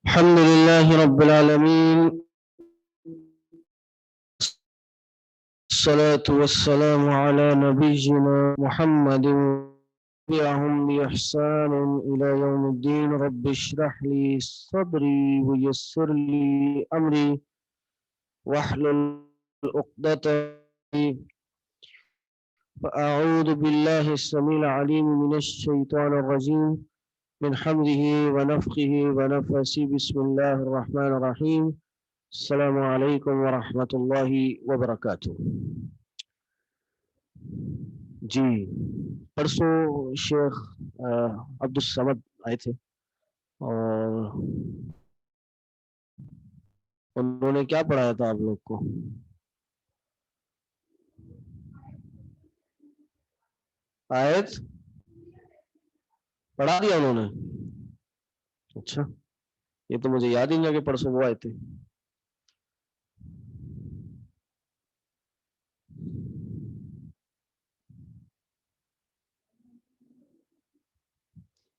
الحمد لله رب العالمين، الصلاة والسلام على نبينا محمد وتبعهم بإحسان إلى يوم الدين. رب اشرح لي صدري ويسر لي أمري واحلل عقدة فأعوذ بالله السميع العليم من الشيطان الرجيم من حمده ونفخه ونفسه. بسم الله الرحمن الرحيم. السلام علیکم ورحمۃ اللہ وبرکاتہ. جی پرسوں شیخ عبدالصمد آئے تھے اور انہوں نے کیا پڑھایا تھا آپ لوگ کو؟ آیت پڑھا دیا انہوں نے؟ اچھا، یہ تو مجھے یاد ہی نہیں کہ پرسوں وہ آئے تھے.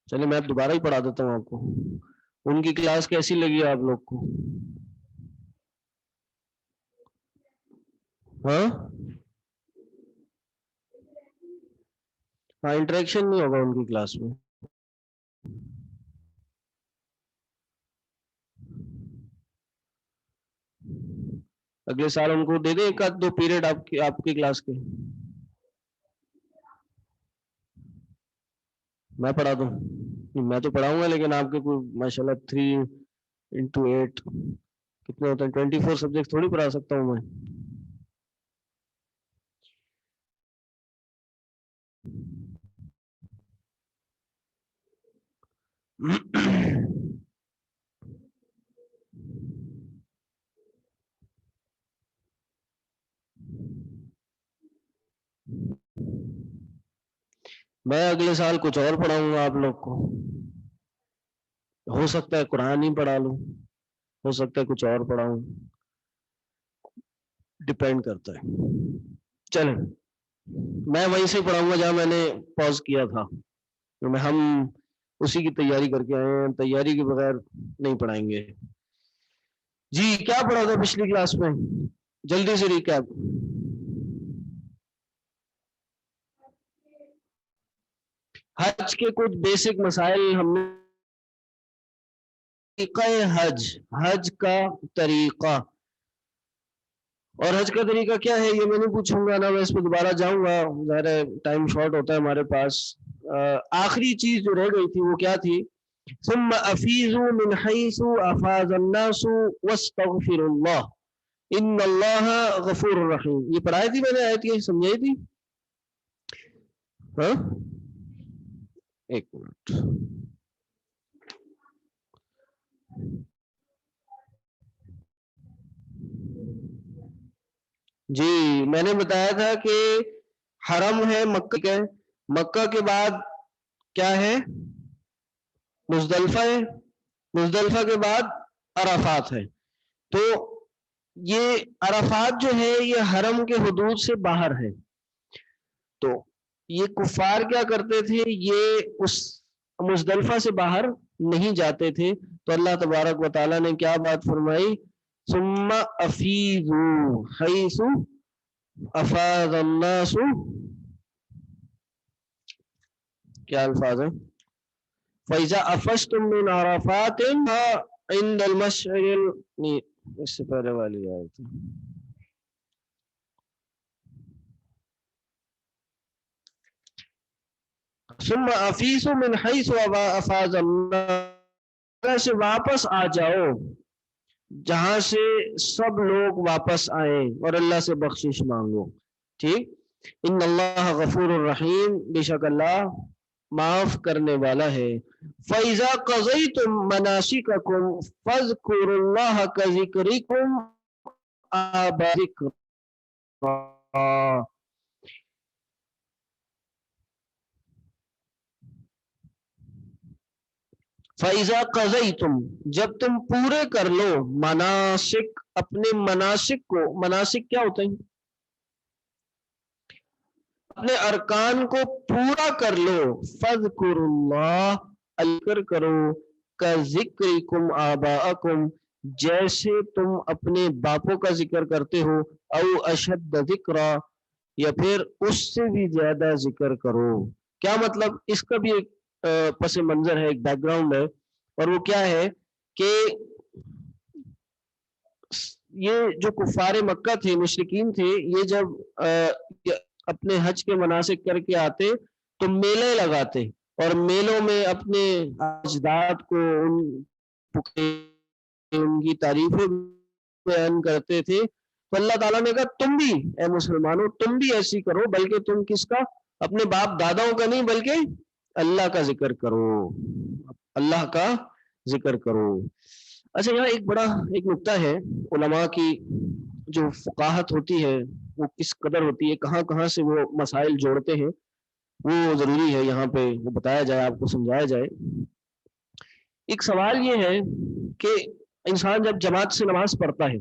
چلے میں دوبارہ ہی پڑھا دیتا ہوں آپ کو. ان کی کلاس کیسی لگی آپ لوگ کو؟ ہاں انٹریکشن نہیں ہوگا ان کی کلاس میں. اگلے سال ان کو دے دیں ایک آدھ 2 پیریڈ آپ کی کلاس کے. میں پڑھا دوں؟ میں تو پڑھاؤں گا لیکن آپ کے کوئی ماشاءاللہ 3x8 کتنے ہوتے ہیں؟ 24 سبجیکٹ تھوڑی پڑھا سکتا ہوں میں. میں اگلے سال کچھ اور پڑھاؤں گا آپ لوگ کو. ہو سکتا ہے قرآن ہی پڑھا لوں، ہو سکتا ہے کچھ اور پڑھاؤں، ڈیپینڈ کرتا ہے. چلیں میں وہیں سے پڑھاؤں گا جہاں میں نے پاز کیا تھا. ہم اسی کی تیاری کر کے آئے ہیں، تیاری کے بغیر نہیں پڑھائیں گے. جی کیا پڑھا تھا پچھلی کلاس میں؟ جلدی سے ریکیپ. حج کے کچھ بیسک مسائل ہم نے. طریقہ حج کا طریقہ، اور حج کا طریقہ کیا ہے یہ میں نہیں پوچھوں گا نا، میں اس پہ دوبارہ جاؤں گا، ظاہر ہے ٹائم شارٹ ہوتا ہے ہمارے پاس. آخری چیز جو رہ گئی تھی وہ کیا تھی؟ ثم افیضوا من حیث افاض الناس واستغفروا اللہ ان اللہ غفور الرحیم. یہ پڑھائی تھی میں نے، آیت یہ سمجھائی تھی؟ ہاں ایک منٹ. جی میں نے بتایا تھا کہ حرم ہے مکہ، مکہ کے بعد کیا ہے؟ مزدلفہ ہے، مزدلفہ کے بعد عرفات ہے. تو یہ عرفات جو ہے یہ حرم کے حدود سے باہر ہے. تو یہ کفار کیا کرتے تھے؟ یہ اس مزدلفہ سے باہر نہیں جاتے تھے. تو اللہ تبارک و تعالیٰ نے کیا بات فرمائی؟ ثم افیضوا حیث افاض الناس. کیا الفاظ ہیں؟ فَإِذَا أَفَضْتُم مِّنْ عَرَفَاتٍ عِندَ الْمَشْعَرِ. اس سے پہلے والی آیت. ثم افیضوا من حیث افاض الناس سے واپس آ جاؤ جہاں سے سب لوگ واپس آئیں اور اللہ سے بخشش مانگو. ٹھیک. ان اللہ غفور الرحیم، بے شک اللہ معاف کرنے والا ہے. فَإِذَا قَضَيْتُم مَنَاسِكَكُمْ فَاذْكُرُوا اللَّهَ كَذِكْرِكُمْ آبَائِكُمْ. فَإِذَا قَضَيْتُم، جب تم پورے کر لو، مناسک، اپنے مناسک کو. مناسک کیا ہوتے ہیں؟ اپنے ارکان کو پورا کر لو. فَاذْكُرُوا اللَّهَ، ذکر کرو، كَذِكْرِكُمْ آبَاءَكُمْ، جیسے تم اپنے باپوں کا ذکر کرتے ہو. او اشد ذکرا، یا پھر اس سے بھی زیادہ ذکر کرو. کیا مطلب؟ اس کا بھی ایک پس منظر ہے، ایک بیک گراؤنڈ ہے، اور وہ کیا ہے کہ یہ جو کفار مکہ تھے، مشرکین تھے، یہ جب اپنے حج کے مناسک کر کے آتے تو میلے لگاتے، اور میلوں میں اپنے اجداد کو، ان کی تعریفیں بیان کرتے تھے. تو اللہ تعالیٰ نے کہا تم بھی اے مسلمانوں، تم بھی ایسی کرو، بلکہ تم کس کا؟ اپنے باپ داداؤں کا نہیں، بلکہ اللہ کا ذکر کرو، اللہ کا ذکر کرو. اچھا، یہاں ایک بڑا ایک نقطہ ہے، علماء کی جو فقاہت ہوتی ہے وہ کس قدر ہوتی ہے، کہاں کہاں سے وہ مسائل جوڑتے ہیں، وہ ضروری ہے یہاں پہ وہ بتایا جائے، آپ کو سمجھایا جائے. ایک سوال یہ ہے کہ انسان جب جماعت سے نماز پڑھتا ہے،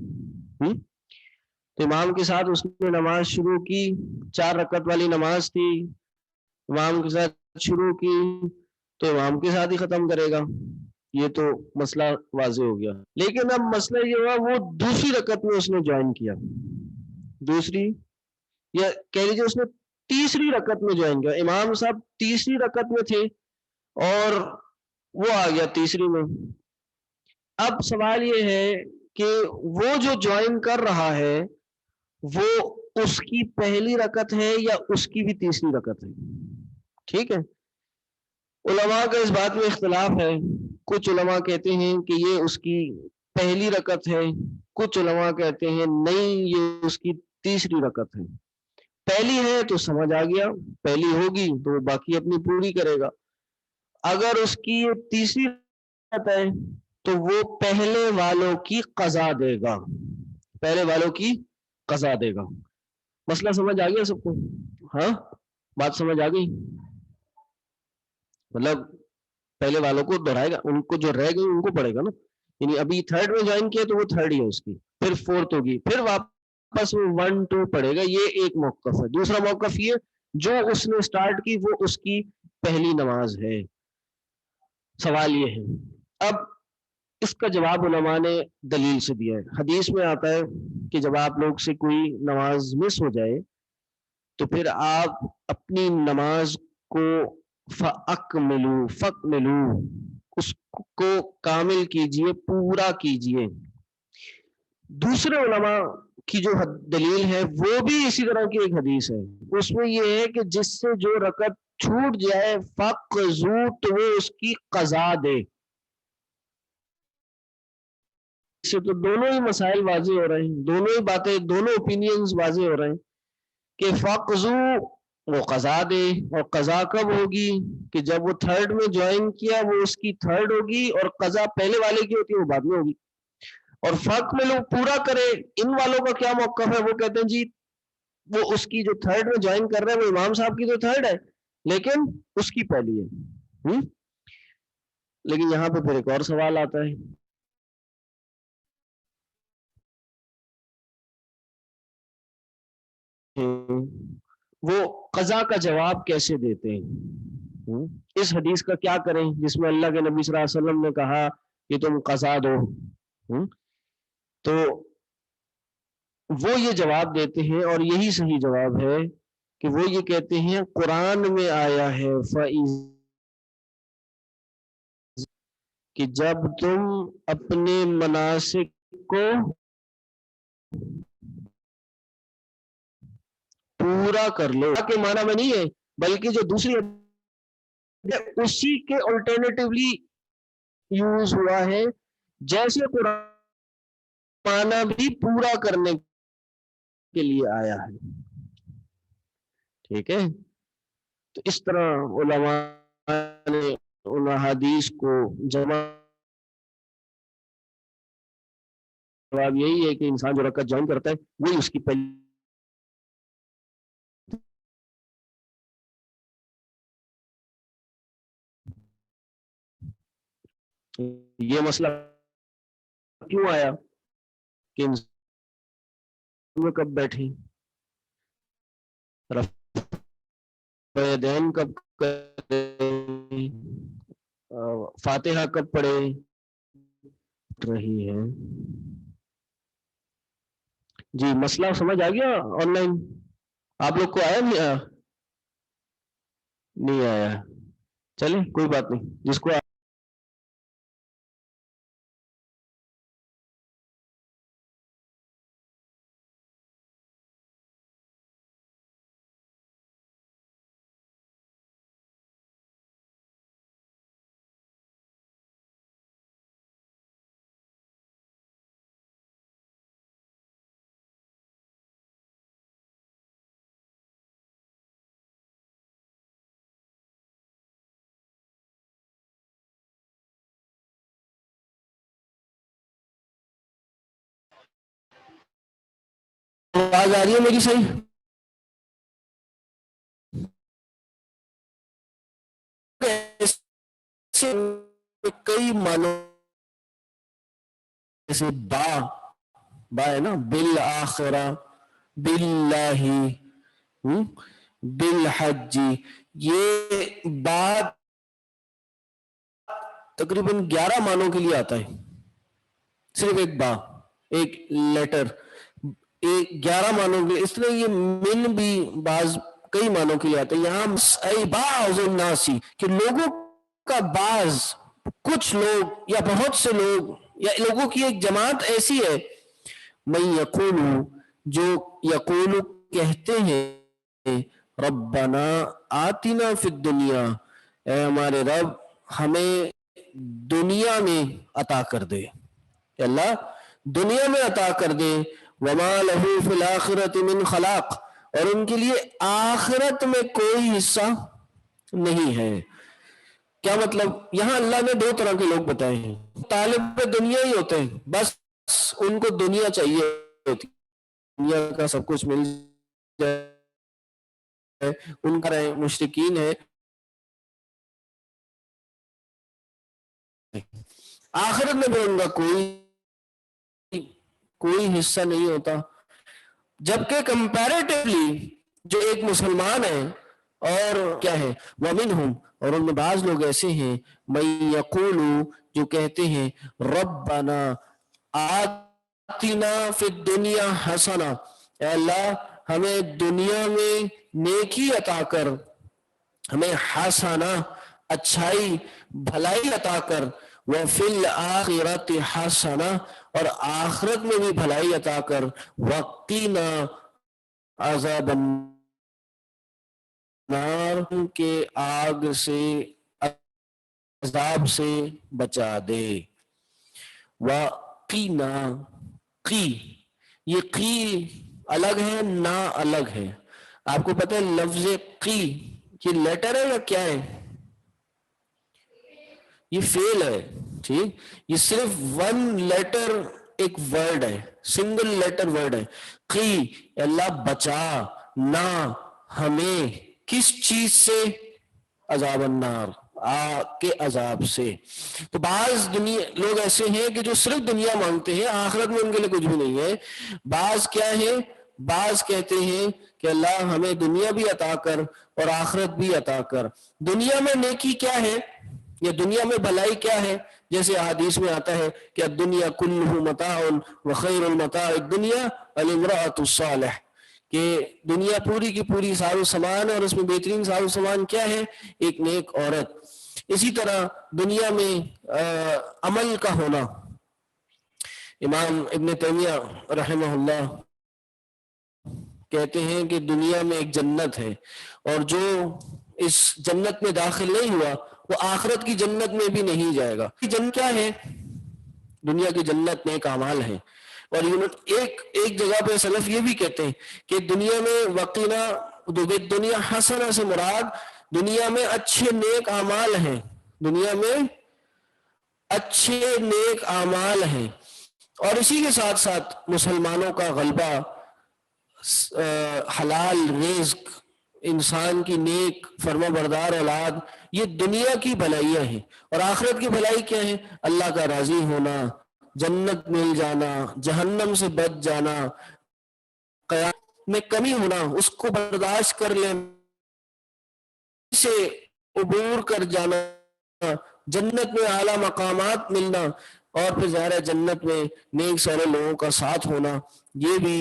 تو امام کے ساتھ اس نے نماز شروع کی، 4 رکعت والی نماز تھی، امام کے ساتھ شروع کی تو امام کے ساتھ ہی ختم کرے گا، یہ تو مسئلہ واضح ہو گیا. لیکن اب مسئلہ یہ ہوا وہ دوسری رکعت میں اس نے جوائن کیا، دوسری، یا کہہ لیجیے اس نے تیسری رکعت میں جوائن کیا. امام صاحب تیسری رکعت میں تھے اور وہ آ گیا تیسری میں. اب سوال یہ ہے کہ وہ جو جوائن کر رہا ہے وہ اس کی پہلی رکعت ہے یا اس کی بھی تیسری رکعت ہے؟ ٹھیک ہے. علماء کا اس بات میں اختلاف ہے. کچھ علماء کہتے ہیں کہ یہ اس کی پہلی رکعت ہے، کچھ علماء کہتے ہیں نہیں یہ اس کی تیسری رکعت ہے. پہلی ہے تو سمجھ آ گیا، پہلی ہوگی تو وہ باقی اپنی پوری کرے گا. اگر اس کی تیسری رکعت ہے تو وہ پہلے والوں کی قضا دے گا، پہلے والوں کی قضا دے گا. مسئلہ سمجھ آ گیا سب کو؟ ہاں، بات سمجھ آ گئی؟ مطلب پہلے والوں کو دہرائے گا، ان کو جو رہ گئی ان کو پڑھے گا نا. یعنی ابھی تھرڈ میں جوائن کیا تو وہ تھرڈ ہی ہے اس کی، پھر فورتھ ہوگی، پھر واپس وہ 1 2 پڑھے گا. یہ ایک موقف ہے. دوسرا موقف یہ جو اس نے سٹارٹ کی وہ اس کی پہلی نماز ہے. سوال یہ ہے، اب اس کا جواب علماء نے دلیل سے دیا ہے. حدیث میں آتا ہے کہ جب آپ لوگ سے کوئی نماز مس ہو جائے تو پھر آپ اپنی نماز کو فَأَكْمِلُوا، اس کو کامل کیجئے، پورا کیجئے. دوسرے علماء کی جو دلیل ہے وہ بھی اسی طرح کی ایک حدیث ہے. اس میں یہ ہے کہ جس سے جو رکعت چھوٹ جائے فَقْضُوا، تو وہ اس کی قضا دے. اس سے تو دونوں ہی مسائل واضح ہو رہے ہیں، دونوں ہی باتیں، دونوں اوپینینز واضح ہو رہے ہیں کہ فَقْضُوا وہ قضا دے. اور قضا کب ہوگی؟ کہ جب وہ تھرڈ میں جوائن کیا وہ اس کی تھرڈ ہوگی، اور قضا پہلے والے کی ہوتی ہے وہ بعد میں ہوگی. اور فرق میں لوگ پورا کرے. ان والوں کا کیا موقف ہے؟ وہ کہتے ہیں جی وہ اس کی جو تھرڈ میں جوائن کر رہے ہیں وہ امام صاحب کی تو تھرڈ ہے لیکن اس کی پہلی ہے. لیکن یہاں پہ پھر ایک اور سوال آتا ہے، وہ قضا کا جواب کیسے دیتے ہیں؟ اس حدیث کا کیا کریں جس میں اللہ کے نبی صلی اللہ علیہ وسلم نے کہا کہ تم قضا دو؟ تو وہ یہ جواب دیتے ہیں، اور یہی صحیح جواب ہے کہ وہ یہ کہتے ہیں قرآن میں آیا ہے کہ جب تم اپنے مناسک کو پورا کر لو، کے معنی میں نہیں ہے بلکہ جو دوسری اسی کے الٹرنیٹیولی یوز ہوا ہے. جیسے قرآن معنی بھی پورا کرنے کے لیے آیا ہے. ٹھیک ہے. تو اس طرح علماء نے ان حدیث کو جمع. جواب یہی ہے کہ انسان جو رکعت جوائن کرتا ہے وہی اس کی پہلی. یہ مسئلہ کیوں آیا کہ انسان کب بیٹھیں، رفع یدین کب کریں، فاتحہ کب پڑھے رہی ہے. جی مسئلہ سمجھ آ گیا؟ آن لائن آپ لوگ کو آیا نہیں آیا؟ نہیں آیا. چلیں کوئی بات نہیں، جس کو آواز آ رہی ہے میری صحیح؟ کئی معنوں جیسے با ہے نا، بالآخرہ، باللہ، بالحج، یہ بات تقریباً 11 معنوں کے لیے آتا ہے. صرف ایک با، ایک لیٹر، 11 معنوں کے. اس طرح یہ من بھی بعض کئی معنوں کے لیے آتا ہے. یہاں بعض الناسی کہ لوگوں کا بعض، کچھ لوگ یا بہت سے لوگ یا لوگوں کی ایک جماعت ایسی ہے، من یقول، جو یقول کہتے ہیں، ربنا آتنا فی الدنیا، اے ہمارے رب ہمیں دنیا میں عطا کر دے، اللہ دنیا میں عطا کر دے. وما لہ فی الآخرۃ من خلاق، اور ان کے لیے آخرت میں کوئی حصہ نہیں ہے. کیا مطلب؟ یہاں اللہ نے 2 طرح کے لوگ بتائے ہیں. طالب دنیا ہی ہوتے ہیں، بس ان کو دنیا چاہیے ہوتی، دنیا کا سب کچھ مل جائے. ان کا مشرکین ہے، آخرت میں بھی ان کا کوئی حصہ نہیں ہوتا. جبکہ کمپیریٹیولی جو ایک مسلمان ہے اور کیا ہے، وَمِنْهُمْ، اور ان میں بعض لوگ ایسے ہیں، مَن یقول، جو کہتے ہیں، ربنا آتنا فی الدنیا حسنہ، اے اللہ ہمیں دنیا میں نیکی عطا کر، ہمیں حسنہ اچھائی بھلائی عطا کر، وفی الآخرۃ حسنہ، اور آخرت میں بھی بھلائی عطا کر، وقینا عذاب النار، کے آگ سے، عذاب سے بچا دے. وقینا، قی، یہ قی الگ ہے، نا الگ ہے. آپ کو پتہ ہے لفظ قی یہ لیٹر ہے یا کیا ہے؟ یہ فعل ہے. ٹھیک، یہ صرف 1 لیٹر ایک ورڈ ہے، سنگل لیٹر ورڈ ہے. قی، اللہ بچا نہ ہمیں کس چیز سے؟ عذاب النار، آگ کے عذاب سے. تو بعض لوگ ایسے ہیں کہ جو صرف دنیا مانگتے ہیں، آخرت میں ان کے لیے کچھ بھی نہیں ہے. بعض کیا ہے، بعض کہتے ہیں کہ اللہ ہمیں دنیا بھی عطا کر اور آخرت بھی عطا کر. دنیا میں نیکی کیا ہے، یہ دنیا میں بھلائی کیا ہے؟ جیسے حدیث میں آتا ہے کہ الدنیا کلہ متاع وخیر المتاع الدنیا الامرأۃ الصالح، کہ دنیا پوری کی پوری ساز و سامان ہے اور اس میں بہترین ساز و سامان کیا ہے؟ ایک نیک عورت. اسی طرح دنیا میں عمل کا ہونا. امام ابن تیمیہ رحمہ اللہ کہتے ہیں کہ دنیا میں ایک جنت ہے، اور جو اس جنت میں داخل نہیں ہوا وہ آخرت کی جنت میں بھی نہیں جائے گا. جنت کیا ہے؟ دنیا کی جنت نیک اعمال ہے، اور ایک جگہ پہ سلف یہ بھی کہتے ہیں کہ دنیا میں وقینا دنیا حسنہ سے مراد دنیا میں اچھے نیک اعمال ہیں، دنیا میں اچھے نیک اعمال ہیں، اور اسی کے ساتھ ساتھ مسلمانوں کا غلبہ، حلال رزق، انسان کی نیک فرما بردار اولاد، یہ دنیا کی بھلائیاں ہیں۔ اور آخرت کی بھلائی کیا ہے؟ اللہ کا راضی ہونا، جنت مل جانا، جہنم سے بچ جانا، قیامت میں کمی ہونا، اس کو برداشت کر لینا، سے عبور کر جانا، جنت میں اعلیٰ مقامات ملنا، اور پھر ظاہر ہے جنت میں نیک سارے لوگوں کا ساتھ ہونا، یہ بھی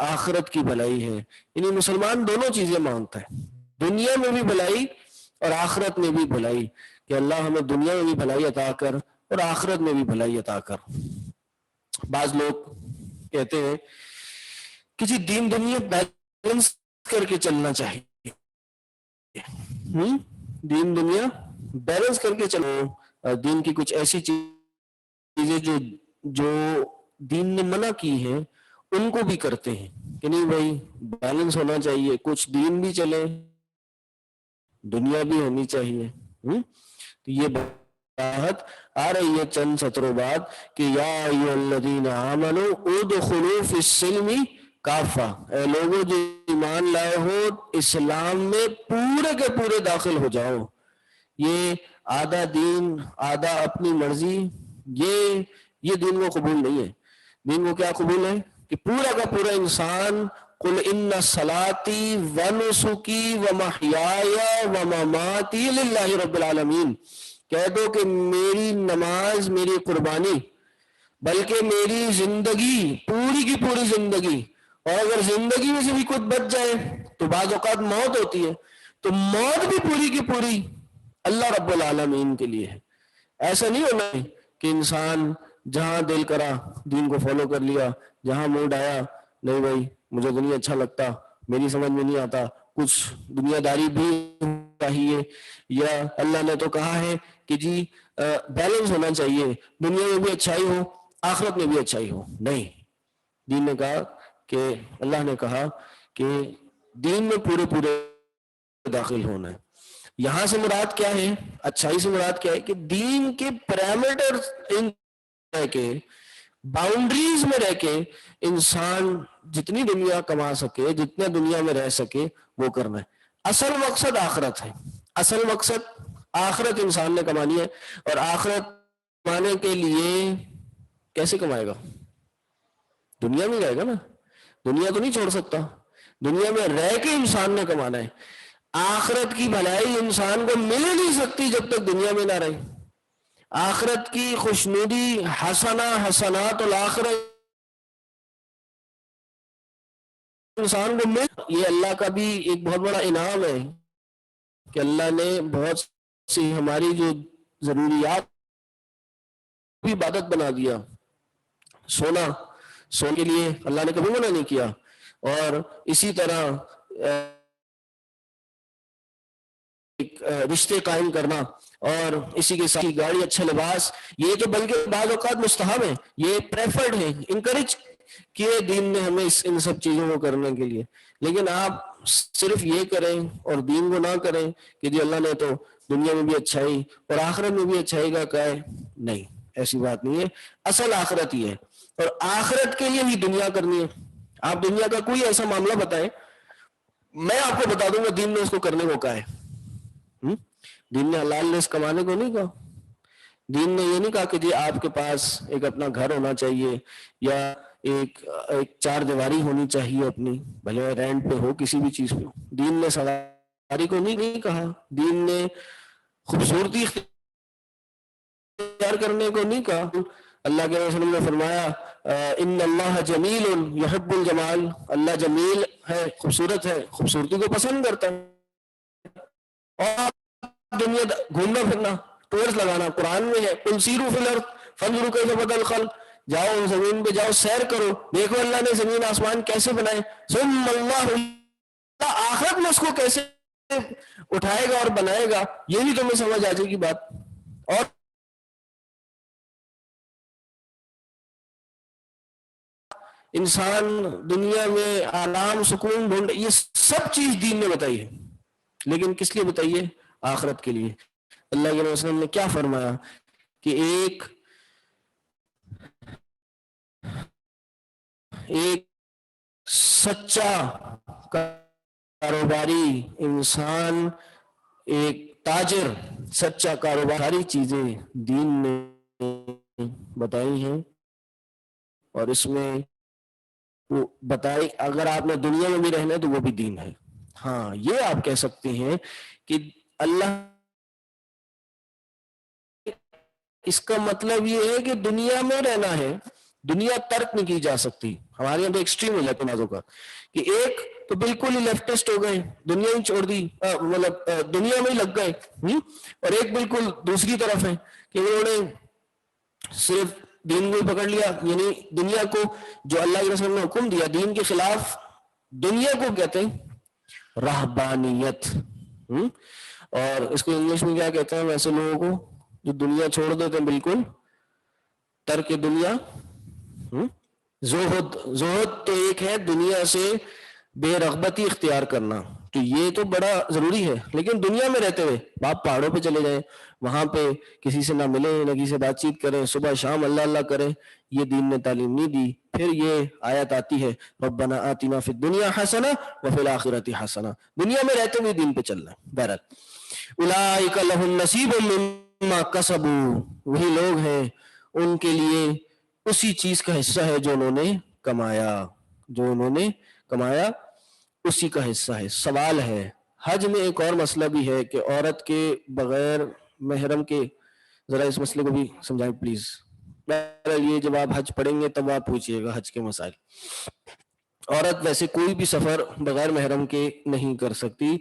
آخرت کی بھلائی ہے۔ یعنی مسلمان دونوں چیزیں مانگتا ہے، دنیا میں بھی بھلائی اور آخرت میں بھی بھلائی، کہ اللہ ہمیں دنیا میں بھی بھلائی عطا کر اور آخرت میں بھی بھلائی عطا کر۔ بعض لوگ کہتے ہیں کہ جی دین دنیا بیلنس کر کے چلنا چاہیے، دین دنیا بیلنس کر کے چلو، دین کی کچھ ایسی چیزیں جو دین نے منع کی ہیں ان کو بھی کرتے ہیں کہ نہیں بھائی بیلنس ہونا چاہیے، کچھ دین بھی چلے دنیا بھی ہونی چاہیے۔ تو یہ بات آ رہی ہے چند سطروں بعد کہ یا ایھا الذین آمنوا ادخلوا فی السلم کافہ، اے لوگوں جو ایمان لائے ہو اسلام میں پورے کے پورے داخل ہو جاؤ۔ یہ آدھا دین آدھا اپنی مرضی، یہ دین کو قبول نہیں ہے۔ دین کو کیا قبول ہے کہ پورا کا پورا انسان قل ان صلاتی ونسکی ومحیای ومماتی للہ رب العالمین، کہہ دو کہ میری نماز میری قربانی، بلکہ میری زندگی پوری کی پوری زندگی، اور اگر زندگی میں سے بھی کچھ بچ جائے تو بعض اوقات موت ہوتی ہے، تو موت بھی پوری کی پوری اللہ رب العالمین کے لیے ہے۔ ایسا نہیں ہونا کہ انسان جہاں دل کرا دین کو فالو کر لیا، جہاں موڈ آیا نہیں بھائی مجھے تو نہیں اچھا لگتا، میری سمجھ میں نہیں آتا، کچھ دنیا داری بھی چاہیے، یا اللہ نے تو کہا ہے کہ جی بیلنس ہونا چاہیے، دنیا میں بھی اچھائی ہو آخرت میں بھی اچھائی ہو۔ نہیں، دین نے کہا کہ اللہ نے کہا کہ دین میں پورے پورے داخل ہونا ہے۔ یہاں سے مراد کیا ہے؟ اچھائی سے مراد کیا ہے کہ دین کے پیرامیٹر رہ کے باؤنڈریز میں رہ کے انسان جتنی دنیا کما سکے، جتنے دنیا میں رہ سکے وہ کرنا ہے۔ اصل مقصد آخرت ہے، اصل مقصد آخرت انسان نے کمانی ہے، اور آخرت کمانے کے لیے کیسے کمائے گا؟ دنیا میں رہے گا نا، دنیا تو نہیں چھوڑ سکتا، دنیا میں رہ کے انسان نے کمانا ہے۔ آخرت کی بھلائی انسان کو مل نہیں سکتی جب تک دنیا میں نہ رہے۔ آخرت کی خوشنودی حسنہ حسنات الآخرہ انسان کو مل، یہ اللہ کا بھی ایک بہت بڑا انعام ہے کہ اللہ نے بہت سی ہماری جو ضروریات بھی عبادت بنا دیا۔ سونے کے لیے اللہ نے کبھی منع نہیں کیا، اور اسی طرح رشتے قائم کرنا، اور اسی کے ساتھ گاڑی اچھا لباس، یہ تو بلکہ بعض اوقات مستحب ہے، یہ پریفرڈ ہے، انکریج کیے دین نے ہمیں ان سب چیزوں کو کرنے کے لیے۔ لیکن آپ صرف یہ کریں اور دین کو نہ کریں کہ جی اللہ نے تو دنیا میں بھی اچھائی اور آخرت میں بھی اچھائی کا کہا ہے، نہیں ایسی بات نہیں ہے۔ اصل آخرت ہی ہے، اور آخرت کے لیے بھی دنیا کرنی ہے۔ آپ دنیا کا کوئی ایسا معاملہ بتائیں، میں آپ کو بتا دوں گا دین نے اس کو کرنے کو کہا ہے۔ دین نے حلال رزق کمانے کو نہیں کہا، دین نے یہ نہیں کہا کہ جی آپ کے پاس ایک اپنا گھر ہونا چاہیے یا ایک چار دیواری ہونی چاہیے اپنی، بھلے رینٹ پہ ہو کسی بھی چیز پہ ہو۔ دین نے سواری کو نہیں کہا، دین نے خوبصورتی اختیار کرنے کو نہیں کہا۔ اللہ کے رسول نے فرمایا ان اللہ جمیل یحب الجمال، اللہ جمیل ہے، خوبصورت ہے، خوبصورتی کو پسند کرتا ہے۔ اور دنیا گھومنا پھرنا ٹورس لگانا قرآن میں ہے، قل سیروا فی الارض فانظروا کیف بدأ الخلق، جاؤ زمین پہ جاؤ سیر کرو، دیکھو اللہ نے زمین آسمان کیسے بنائے، ثم اللہ آخرت میں اس کو کیسے اٹھائے گا اور بنائے گا، یہ بھی تمہیں سمجھ آ جائے گی بات۔ اور انسان دنیا میں آرام سکون ڈھونڈ، یہ سب چیز دین نے بتائی ہے، لیکن کس لیے بتائی ہے؟ آخرت کے لیے۔ اللہ کے رسول نے کیا فرمایا کہ ایک سچا کاروباری انسان، ایک تاجر، سچا کاروبار، ساری چیزیں دین نے بتائی ہیں، اور اس میں وہ بتائی اگر آپ نے دنیا میں بھی رہنا ہے تو وہ بھی دین ہے۔ ہاں یہ آپ کہہ سکتے ہیں کہ اللہ، اس کا مطلب یہ ہے کہ دنیا میں رہنا ہے، دنیا ترک نہیں کی جا سکتی۔ ہمارے یہاں تو ایکسٹریم ہو جاتے نازوں کا کہ ایک تو بالکل ہی لیفٹسٹ ہو گئے، دنیا ہی چھوڑ دی، مطلب دنیا میں ہی لگ گئے، اور ایک بالکل دوسری طرف ہے کہ انہوں نے صرف دین کو پکڑ لیا، یعنی دنیا کو جو اللہ کے رسول نے حکم دیا دین کے خلاف، دنیا کو کہتے ہیں رہبانیت، اور اس کو انگلش میں کیا کہتے ہیں ویسے لوگوں کو جو دنیا چھوڑ دیتے ہیں بالکل، ترک دنیا، زہد۔ زہد تو ایک ہے دنیا سے بے رغبتی اختیار کرنا، تو یہ تو بڑا ضروری ہے، لیکن دنیا میں رہتے ہوئے آپ پہاڑوں پہ چلے جائیں، وہاں پہ کسی سے نہ ملے، نہ کسی سے بات چیت کریں، صبح شام اللہ اللہ کریں، یہ دین نے تعلیم نہیں دی۔ پھر یہ آیت آتی ہے ربنا آتنا فی الدنیا حسنہ وفی الآخرۃ حسنہ، دنیا میں رہتے ہوئے دین پہ چلنا ہے۔ بہرحال اولئک لہم نصیب مما کسبوا، وہی لوگ ہیں ان کے لیے اسی چیز کا حصہ ہے جو انہوں نے کمایا، جو انہوں نے کمایا اسی کا حصہ ہے۔ سوال ہے حج میں ایک اور مسئلہ بھی ہے کہ عورت کے بغیر محرم کے، ذرا اس مسئلے کو بھی سمجھائیں پلیز۔ یہ جب آپ حج پڑھیں گے تب آپ پوچھئے گا حج کے مسائل۔ عورت ویسے کوئی بھی سفر بغیر محرم کے نہیں کر سکتی،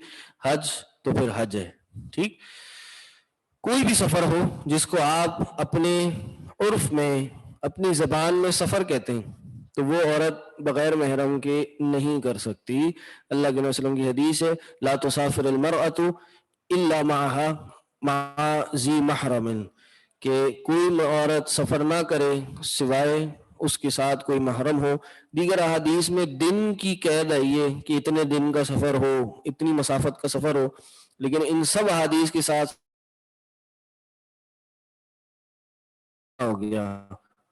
حج تو پھر حج ہے، ٹھیک؟ کوئی بھی سفر ہو جس کو آپ اپنے عرف میں اپنی زبان میں سفر کہتے ہیں، تو وہ عورت بغیر محرم کے نہیں کر سکتی۔ اللہ کے نبی صلی اللہ علیہ وسلم کی حدیث ہے لا تسافر المرأة الا مع ذی محرم، کہ کوئی عورت سفر نہ کرے سوائے اس کے ساتھ کوئی محرم ہو۔ دیگر احادیث میں دن کی قید آئی ہے کہ اتنے دن کا سفر ہو، اتنی مسافت کا سفر ہو، لیکن ان سب احادیث کے ساتھ ہو گیا۔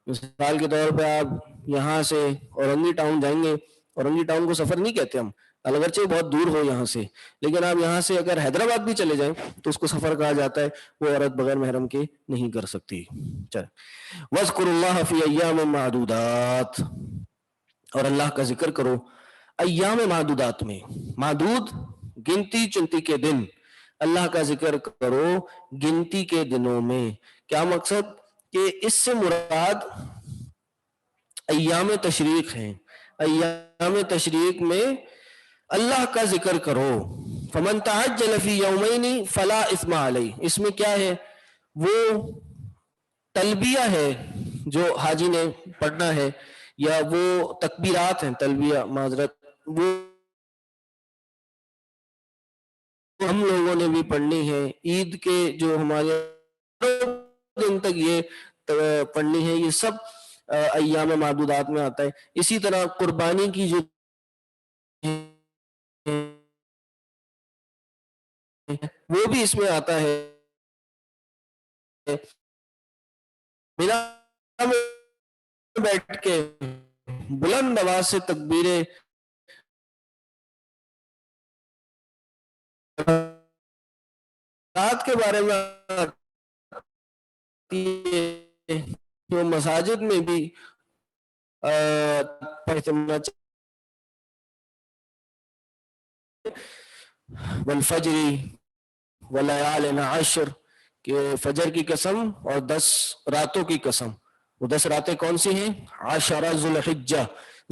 مثال کے طور پہ آپ یہاں سے اورنگی ٹاؤن جائیں گے، اورنگی ٹاؤن کو سفر نہیں کہتے ہم، اگرچہ بہت دور ہو یہاں سے، لیکن آپ یہاں سے اگر حیدرآباد بھی چلے جائیں تو اس کو سفر کہا جاتا ہے، وہ عورت بغیر محرم کے نہیں کر سکتی۔ چل وَاذْكُرُوا اللَّهَ فِي أَيَّامٍ مَعْدُودَاتٍ، اور اللہ کا ذکر کرو ایام معدودات میں، معدود گنتی چنتی کے دن، اللہ کا ذکر کرو گنتی کے دنوں میں۔ کیا مقصد؟ کہ اس سے مراد ایام تشریق ہیں، ایام تشریق میں اللہ کا ذکر کرو۔ فمن تعجل فی یومین فلا اثم علیہ، اس میں کیا ہے؟ وہ تلبیہ ہے جو حاجی نے پڑھنا ہے، یا وہ تکبیرات ہیں، تلبیہ معذرت، وہ ہم لوگوں نے بھی پڑھنی ہے۔ عید کے جو ہمارے دن تک یہ پڑھنی ہے، یہ سب ایام معدودات میں آتا ہے۔ اسی طرح قربانی کی جو وہ بھی اس میں آتا ہے۔ مینا میں بیٹھ کے بلند آواز سے تکبیریں رات کے بارے میں جو مساجد میں بھی والفجر ولیال عشر، کہ فجر کی قسم اور 10 راتوں کی قسم۔ وہ 10 راتیں کون سی ہیں؟ عشرہ ذوالحجہ،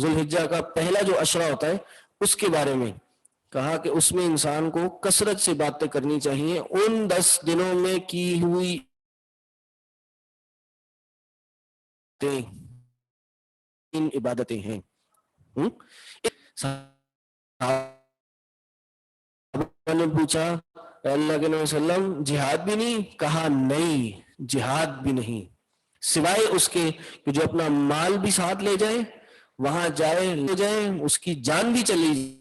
ذوالحجہ کا پہلا جو عشرہ ہوتا ہے اس کے بارے میں کہا کہ اس میں انسان کو کثرت سے باتیں کرنی چاہیے۔ ان 10 دنوں میں کی ہوئی عبادتیں ہیں۔ نے پوچھا اللہ کے نبی صلی اللہ علیہ وسلم جہاد بھی نہیں؟ کہا نہیں، جہاد بھی نہیں، سوائے اس کے کہ جو اپنا مال بھی ساتھ لے جائے وہاں جائے ہو جائے اس کی جان بھی چلی جائے،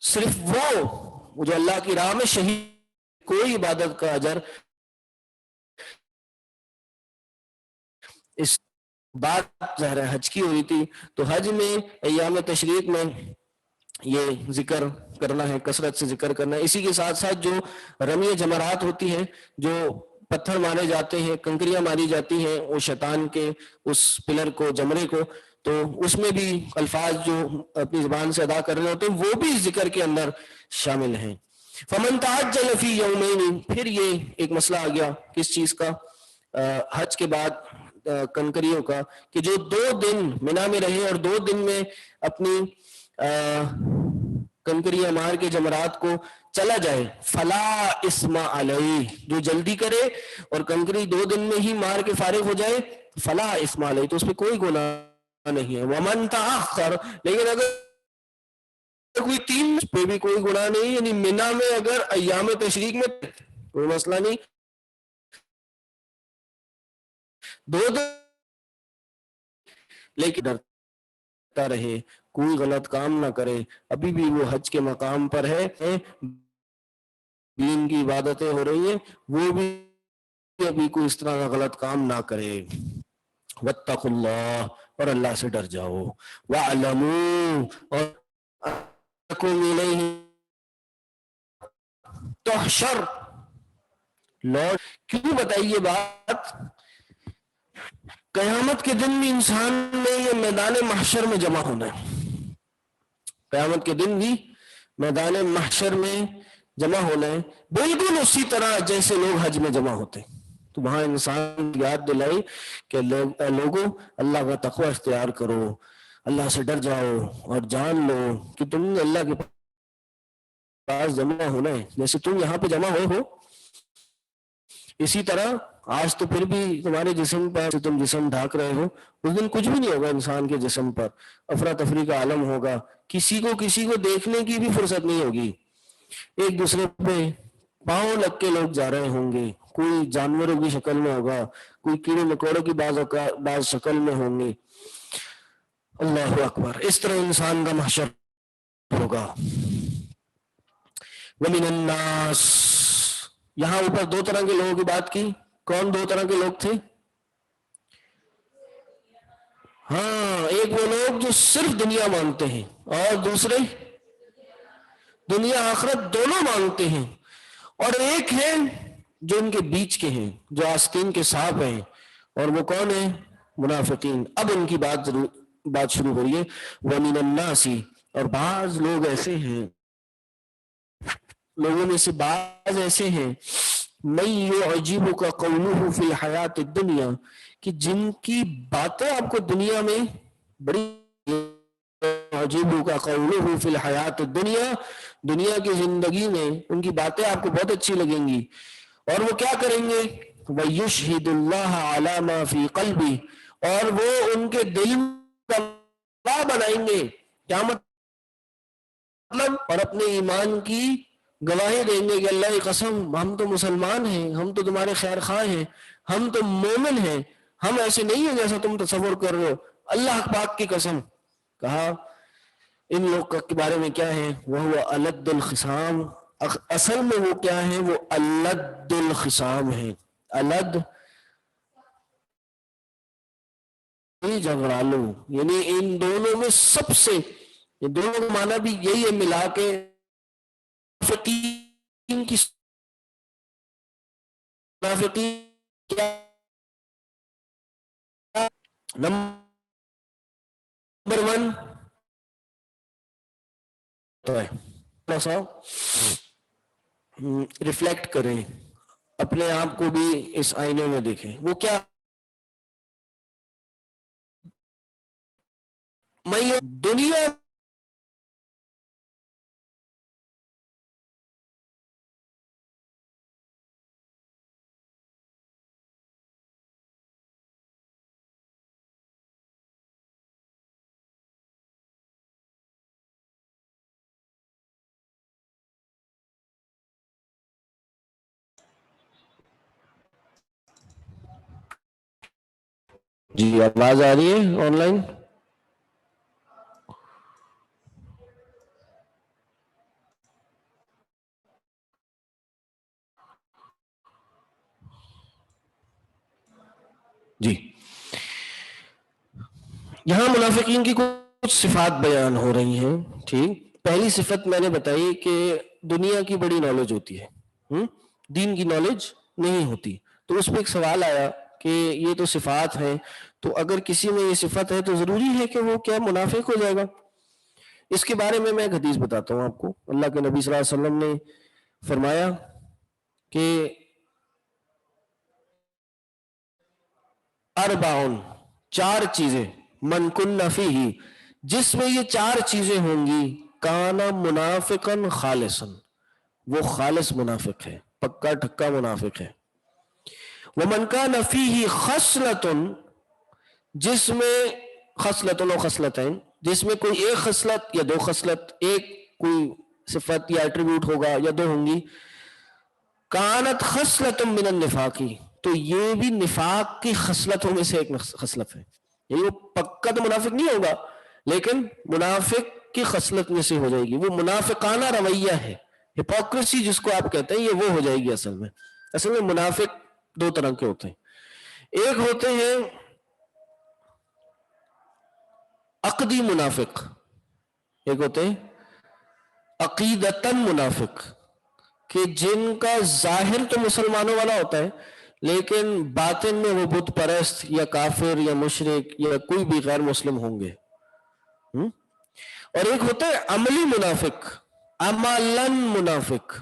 صرف وہ جو اللہ کی راہ میں شہید، کوئی عبادت کا اجر اس بات ظاہر حج کی ہوئی تھی. تو حج میں ایام تشریق میں یہ ذکر کرنا ہے، کثرت سے ذکر کرنا ہے. اسی کے ساتھ ساتھ جو رمی جمرات ہوتی ہیں، جو پتھر مارے جاتے ہیں، کنکریاں ماری جاتی ہیں وہ شیطان کے اس پلر کو، جمرے کو، تو اس میں بھی الفاظ جو اپنی زبان سے ادا کر رہے ہوتے ہیں وہ بھی ذکر کے اندر شامل ہیں. فمن تعجل فی یومین، پھر یہ ایک مسئلہ آ گیا کس چیز کا، حج کے بعد کنکریوں کا، کہ جو 2 دن منا میں رہے اور 2 دن میں اپنی کنکریاں مار کے جمرات کو چلا جائے، فلا اسم علیہ، جو جلدی کرے اور کنکری 2 دن میں ہی مار کے فارغ ہو جائے، فلا اسم علیہ، تو اس پہ کوئی گناہ نہیں ہے. ومن تاخر، لیکن اگر کوئی 3 پہ بھی کوئی گناہ نہیں، یعنی منا میں اگر ایام تشریق میں کوئی مسئلہ نہیں، 2 دن لیکن ڈرتا رہے، کوئی غلط کام نہ کرے، ابھی بھی وہ حج کے مقام پر ہے، دین کی عبادتیں ہو رہی ہیں، وہ بھی ابھی کوئی اس طرح کا غلط کام نہ کرے. واتقوا اللہ، اور اللہ سے ڈر جاؤ. وَاعْلَمُوا، اور انکم الیہ تحشر، لوٹ. کیوں بتائی یہ بات؟ قیامت کے دن بھی انسان نے یہ میدان محشر میں جمع ہونا ہے، قیامت کے دن بھی میدان محشر میں جمع ہونا ہے، بالکل اسی طرح جیسے لوگ حج میں جمع ہوتے ہیں. تو وہاں انسان یاد دلائی کہ لوگوں اللہ کا تقوی اختیار کرو، اللہ سے ڈر جاؤ اور جان لو کہ تم نے اللہ کے پاس جمع ہونا ہے. جیسے تم یہاں پہ جمع ہو اسی طرح آج تو پھر بھی تمہارے جسم پر تم جسم ڈھانک رہے ہو، اس دن کچھ بھی نہیں ہوگا انسان کے جسم پر، افراتفری کا عالم ہوگا، کسی کو دیکھنے کی بھی فرصت نہیں ہوگی، ایک دوسرے پہ پاؤں لگ کے لوگ جا رہے ہوں گے، کوئی جانوروں کی شکل میں ہوگا، کوئی کیڑے مکوڑوں کی بعض شکل میں ہوں گے. اللہ اکبر، اس طرح انسان کا محشر ہوگا. وَمِنَ النَّاسِ، یہاں اوپر 2 طرح کے لوگوں کی بات کی. کون 2 طرح کے لوگ تھے؟ ہاں، ایک وہ لوگ جو صرف دنیا مانتے ہیں، اور دوسرے دنیا آخرت دونوں مانتے ہیں، اور ایک ہے جو ان کے بیچ کے ہیں، جو آستین کے سانپ ہیں، اور وہ کون ہیں؟ منافقین. اب ان کی بات شروع ہو رہی ہے. وَمِنَ النَّاسِ، اور بعض لوگ ایسے ہیں، لوگوں میں سے بعض ایسے ہیں، مَن يُعْجِبُكَ قَوْلُهُ فِي الْحَيَاةِ الدُّنْيَا، کہ جن کی باتیں آپ کو دنیا میں بڑی، يُعْجِبُكَ قَوْلُهُ فِي الْحَيَاةِ الدُّنْيَا، دنیا کی زندگی میں ان کی باتیں آپ کو بہت اچھی لگیں گی، اور وہ کیا کریں گے؟ وَيُشْهِدُ اللَّهَ عَلَى مَا فِي قَلْبِهِ، اور وہ ان کے دل کا گواہ بنائیں گے. کیا مطلب؟ اور اپنے ایمان کی گواہی دیں گے کہ اللہ کی قسم ہم تو مسلمان ہیں، ہم تو تمہارے خیر خواہ ہیں، ہم تو مومن ہیں، ہم ایسے نہیں ہیں جیسا تم تصور کر رہے ہو، اللہ پاک کی قسم. کہا ان لوگ کے بارے میں کیا ہے؟ وہ الد الخصام، اصل میں وہ کیا ہے؟ وہ الد الخصام ہے. الد جھگڑالو، یعنی ان دونوں میں سب سے، یہ دونوں کا معنی بھی یہی ہے ملا کے، منافقین کی، منافقین کیا نمبر 1 تو ہے، تھوڑا سا ریفلیکٹ کریں، اپنے آپ کو بھی اس آئینے میں دیکھیں. وہ کیا؟ میں دنیا جی آواز آ رہی ہے آن لائن؟ جی یہاں منافقین کی کچھ صفات بیان ہو رہی ہیں. ٹھیک، پہلی صفت میں نے بتائی کہ دنیا کی بڑی نالج ہوتی ہے، دین کی نالج نہیں ہوتی. تو اس پہ ایک سوال آیا کہ یہ تو صفات ہیں، تو اگر کسی میں یہ صفت ہے تو ضروری ہے کہ وہ کیا منافق ہو جائے گا؟ اس کے بارے میں ایک حدیث بتاتا ہوں آپ کو. اللہ کے نبی صلی اللہ علیہ وسلم نے فرمایا کہ اربعن، چار چیزیں، من کن فیہ، جس میں یہ چار چیزیں ہوں گی، کان منافقا خالصا، وہ خالص منافق ہے، پکا ٹھکا منافق ہے. ومن کان فیہ خصلۃ، جس میں خصلۃ و خصلتین، جس میں کوئی ایک خصلت یا دو خصلت، ایک کوئی صفت یا ایٹریبیوٹ ہوگا یا دو ہوں گی، کانت خصلۃ من النفاقی، تو یہ بھی نفاق کی خصلتوں میں سے ایک خصلت ہے. یعنی وہ پکا تو منافق نہیں ہوگا لیکن منافق کی خصلت میں سے ہو جائے گی. وہ منافقانہ رویہ ہے، ہپوکریسی جس کو آپ کہتے ہیں، یہ وہ ہو جائے گی. اصل میں منافق دو طرح کے ہوتے ہیں. ایک ہوتے ہیں عقدی منافق، ایک ہوتے ہیں عقیدتاً منافق، کہ جن کا ظاہر تو مسلمانوں والا ہوتا ہے لیکن باطن میں وہ بت پرست یا کافر یا مشرک یا کوئی بھی غیر مسلم ہوں گے. اور ایک ہوتا ہے عملی منافق، عملاً منافق،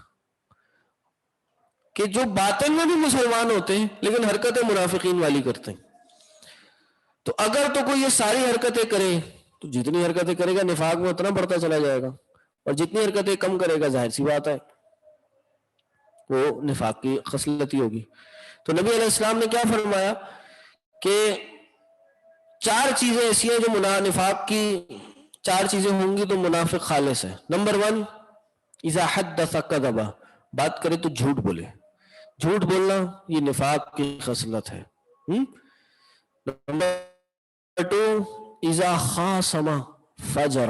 کہ جو باطن میں بھی مسلمان ہوتے ہیں لیکن حرکتیں منافقین والی کرتے ہیں. تو اگر تو کوئی یہ ساری حرکتیں کرے تو جتنی حرکتیں کرے گا نفاق میں اتنا بڑھتا چلا جائے گا، اور جتنی حرکتیں کم کرے گا ظاہر سی بات ہے وہ نفاق کی خصلت ہی ہوگی. تو نبی علیہ السلام نے کیا فرمایا کہ چار چیزیں ایسی ہیں جو نفاق کی چار چیزیں ہوں گی تو منافق خالص ہے. نمبر 1، اذا حدث کذب، بات کرے تو جھوٹ بولے. جھوٹ بولنا یہ نفاق کی خصلت ہے. نمبر 2، اذا خاصم فجر،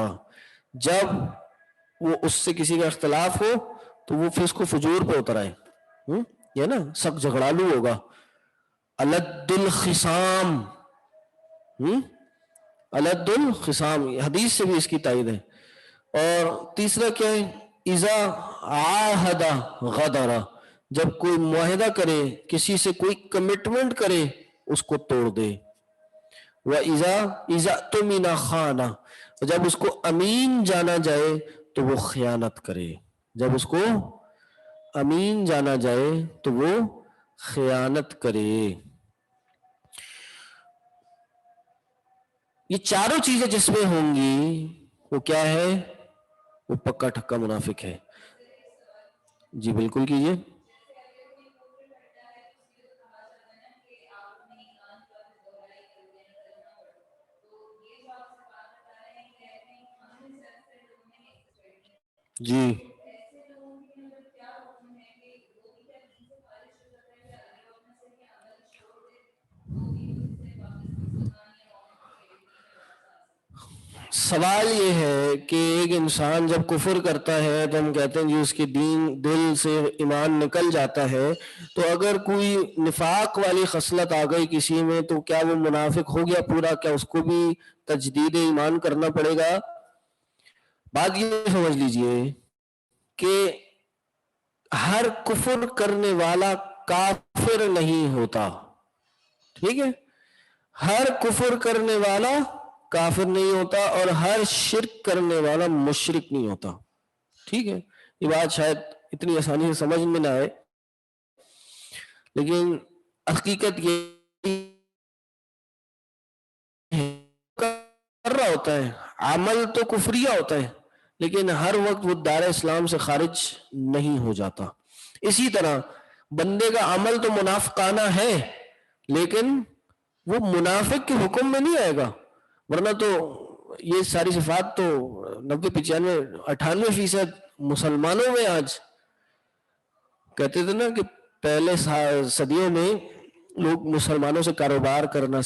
جب وہ اس سے کسی کا اختلاف ہو تو وہ فسق و فجور پہ اتر آئے، یہ نا سخت جھگڑالو ہوگا. الد الخصام، الد الخصام، حدیث سے بھی اس کی تائید ہے. اور تیسرا کیا ہے، اذا عاہد غدر، جب کوئی معاہدہ کرے، کسی سے کوئی کمٹمنٹ کرے، اس کو توڑ دے. وَإِذَا اؤْتُمِنَ خَانَ، جب اس کو امین جانا جائے تو وہ خیانت کرے. جب اس کو امین جانا جائے تو وہ خیانت کرے. یہ چاروں چیزیں جس میں ہوں گی وہ کیا ہے؟ وہ پکا ٹھکا منافق ہے. جی بالکل کیجئے. جی سوال یہ ہے کہ ایک انسان جب کفر کرتا ہے تو ہم کہتے ہیں جی اس کے دل سے ایمان نکل جاتا ہے، تو اگر کوئی نفاق والی خصلت آ گئی کسی میں تو کیا وہ منافق ہو گیا پورا؟ کیا اس کو بھی تجدید ایمان کرنا پڑے گا؟ بات یہ سمجھ لیجئے کہ ہر کفر کرنے والا کافر نہیں ہوتا. ٹھیک ہے، ہر کفر کرنے والا کافر نہیں ہوتا اور ہر شرک کرنے والا مشرک نہیں ہوتا. ٹھیک ہے، یہ بات شاید اتنی آسانی سے سمجھ میں نہ آئے لیکن حقیقت یہ کر رہا ہوتا ہے، عمل تو کفریہ ہوتا ہے لیکن ہر وقت وہ دار اسلام سے خارج نہیں ہو جاتا. اسی طرح بندے کا عمل تو منافقانہ ہے لیکن وہ منافق کے حکم میں نہیں آئے گا، ورنہ تو یہ ساری صفات تو 90-95-98% مسلمانوں میں آج کہتے تھے نا کہ پہلے صدیوں میں لوگ مسلمانوں سے کاروبار کرنا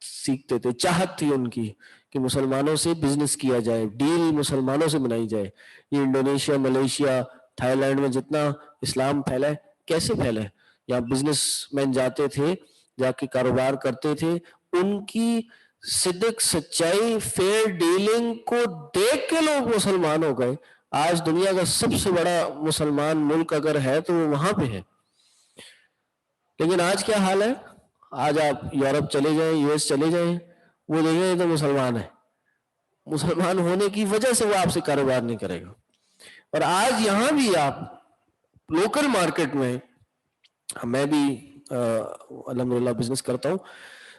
سیکھتے تھے, چاہت تھی ان کی کہ مسلمانوں سے بزنس کیا جائے, ڈیل مسلمانوں سے بنائی جائے. یہ انڈونیشیا, ملیشیا, تھائی لینڈ میں جتنا اسلام پھیلا ہے, کیسے پھیلا ہے؟ یہاں بزنس مین جاتے تھے, جا کے کاروبار کرتے تھے, ان کی صدق, سچائی, فیئر ڈیلنگ کو دیکھ کے لوگ مسلمان ہو گئے. آج دنیا کا سب سے بڑا مسلمان ملک اگر ہے تو وہ وہاں پہ ہے. لیکن آج کیا حال ہے؟ آج آپ یورپ چلے جائیں, یو ایس چلے جائیں, وہ دیکھیں تو مسلمان ہے. مسلمان ہونے کی وجہ سے وہ آپ سے کاروبار نہیں کرے گا. اور آج یہاں بھی آپ لوکل مارکیٹ میں, میں بھی الحمدللہ بزنس کرتا ہوں,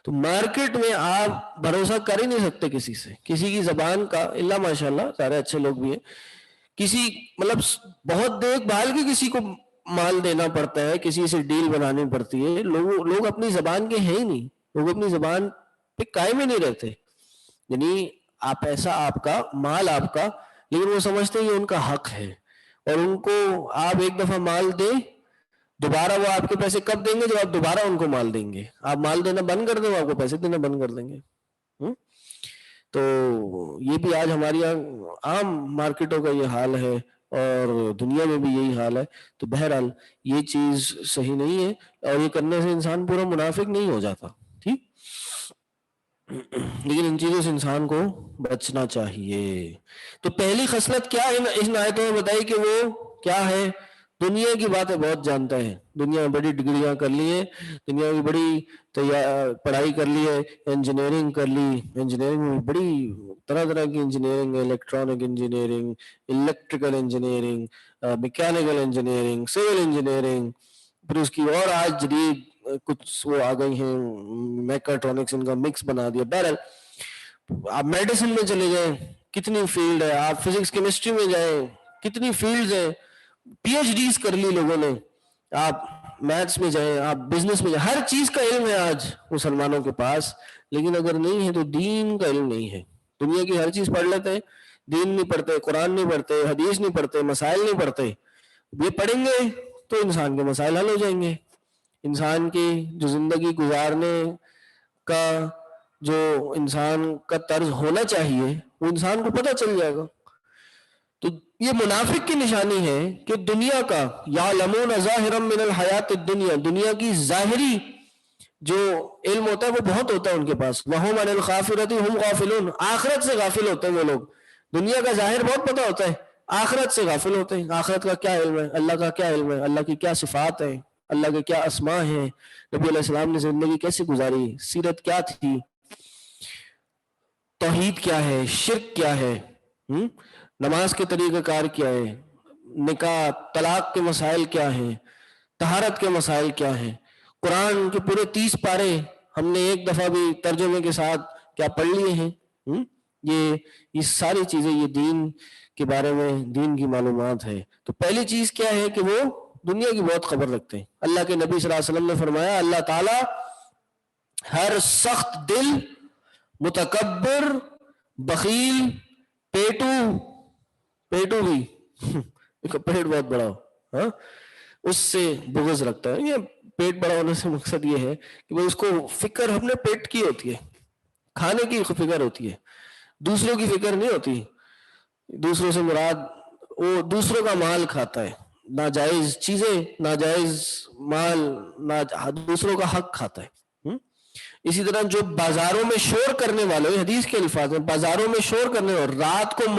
تو مارکیٹ میں آپ بھروسہ کر ہی نہیں سکتے کسی سے, کسی کی زبان کا, اللہ ماشاءاللہ سارے اچھے لوگ بھی ہیں, کسی مطلب بہت دیکھ بھال کے کسی کو مال دینا پڑتا ہے, کسی سے ڈیل بنانی پڑتی ہے. لوگ اپنی زبان کے ہیں ہی نہیں, لوگ اپنی زبان پہ قائم ہی نہیں رہتے. یعنی آپ پیسہ آپ کا, مال آپ کا, لیکن وہ سمجھتے ہیں یہ ان کا حق ہے, اور ان کو آپ ایک دفعہ مال دیں, دوبارہ وہ آپ کے پیسے کب دیں گے؟ جب آپ دوبارہ ان کو مال دیں گے. آپ مال دینا بند کر دیں, وہ آپ کو پیسے دینا بند کر دیں گے. تو یہ بھی آج ہماری عام مارکیٹوں کا یہ حال ہے, اور دنیا میں بھی یہی حال ہے. تو بہرحال یہ چیز صحیح نہیں ہے, اور یہ کرنے سے انسان پورا منافق نہیں ہو جاتا, ٹھیک, لیکن ان چیزوں سے انسان کو بچنا چاہیے. تو پہلی خصلت کیا ہے ان آیتوں میں بتائی کہ وہ کیا ہے؟ دنیا کی باتیں بہت جانتا ہے, دنیا میں بڑی ڈگریاں کر لی ہیں, دنیا کی بڑی پڑھائی کر لی ہے, انجینئرنگ کر لی, انجینئرنگ میں بڑی طرح طرح کی engineering, electronic engineering, electrical engineering, mechanical engineering, civil engineering, پھر اس کی اور آج جدید کچھ وہ آ گئی ہیں میکاٹرونکس, ان کا مکس بنا دیا. بہرحال آپ میڈیسن میں چلے جائیں, کتنی فیلڈ ہے, آپ فزکس کیمسٹری میں جائیں, کتنی فیلڈز ہیں, پی ایچ ڈیز کر لی لوگوں نے. آپ میتھس میں جائیں, آپ بزنس میں جائیں, ہر چیز کا علم ہے آج مسلمانوں کے پاس, لیکن اگر نہیں ہے تو دین کا علم نہیں ہے. دنیا کی ہر چیز پڑھ لیتے ہیں, دین نہیں پڑھتے, قرآن نہیں پڑھتے, حدیث نہیں پڑھتے, مسائل نہیں پڑھتے. یہ پڑھیں گے تو انسان کے مسائل حل ہو جائیں گے. انسان کی جو زندگی گزارنے کا جو انسان کا طرز ہونا چاہیے وہ انسان کو پتہ چل جائے گا. تو یہ منافق کی نشانی ہے کہ دنیا کا یعلمون ظاہرا من الحیات الدنیا, دنیا کی ظاہری جو علم ہوتا ہے وہ بہت ہوتا ہے ان کے پاس. وہم عن الآخرۃ هم غافلون, آخرت سے غافل ہوتے ہیں وہ لوگ. دنیا کا ظاہر بہت پتہ ہوتا ہے, آخرت سے غافل ہوتے ہیں. آخرت کا کیا علم ہے, اللہ کا کیا علم ہے, اللہ کی کیا صفات ہیں, اللہ کے کیا اسماء ہیں, نبی علیہ السلام نے زندگی کیسے گزاری, سیرت کیا تھی, توحید کیا ہے, شرک کیا ہے, نماز کے طریقہ کار کیا ہے, نکاح طلاق کے مسائل کیا ہیں, طہارت کے مسائل کیا ہیں. قرآن کے پورے 30 پارے ہم نے ایک دفعہ بھی ترجمے کے ساتھ کیا پڑھ لیے ہیں. یہ ساری چیزیں یہ دین کے بارے میں, دین کی معلومات ہے. تو پہلی چیز کیا ہے کہ وہ دنیا کی بہت خبر رکھتے ہیں. اللہ کے نبی صلی اللہ علیہ وسلم نے فرمایا اللہ تعالیٰ ہر سخت دل, متکبر, بخیل, پیٹو بھی پیٹ بہت بڑا ہو, اس سے بغض رکھتا ہے. یہ پیٹ بڑا ہونے سے مقصد یہ ہے کہ اس کو فکر اپنے پیٹ کی ہوتی ہے, کھانے کی فکر ہوتی ہے, دوسروں کی فکر نہیں ہوتی. دوسروں سے مراد وہ دوسروں کا مال کھاتا ہے, ناجائز چیزیں, ناجائز مال, دوسروں کا حق کھاتا ہے. اسی طرح جو بازاروں میں شور کرنے والے, حدیث کے الفاظ ہیں, بازاروں میں شور کرنے والے, رات کو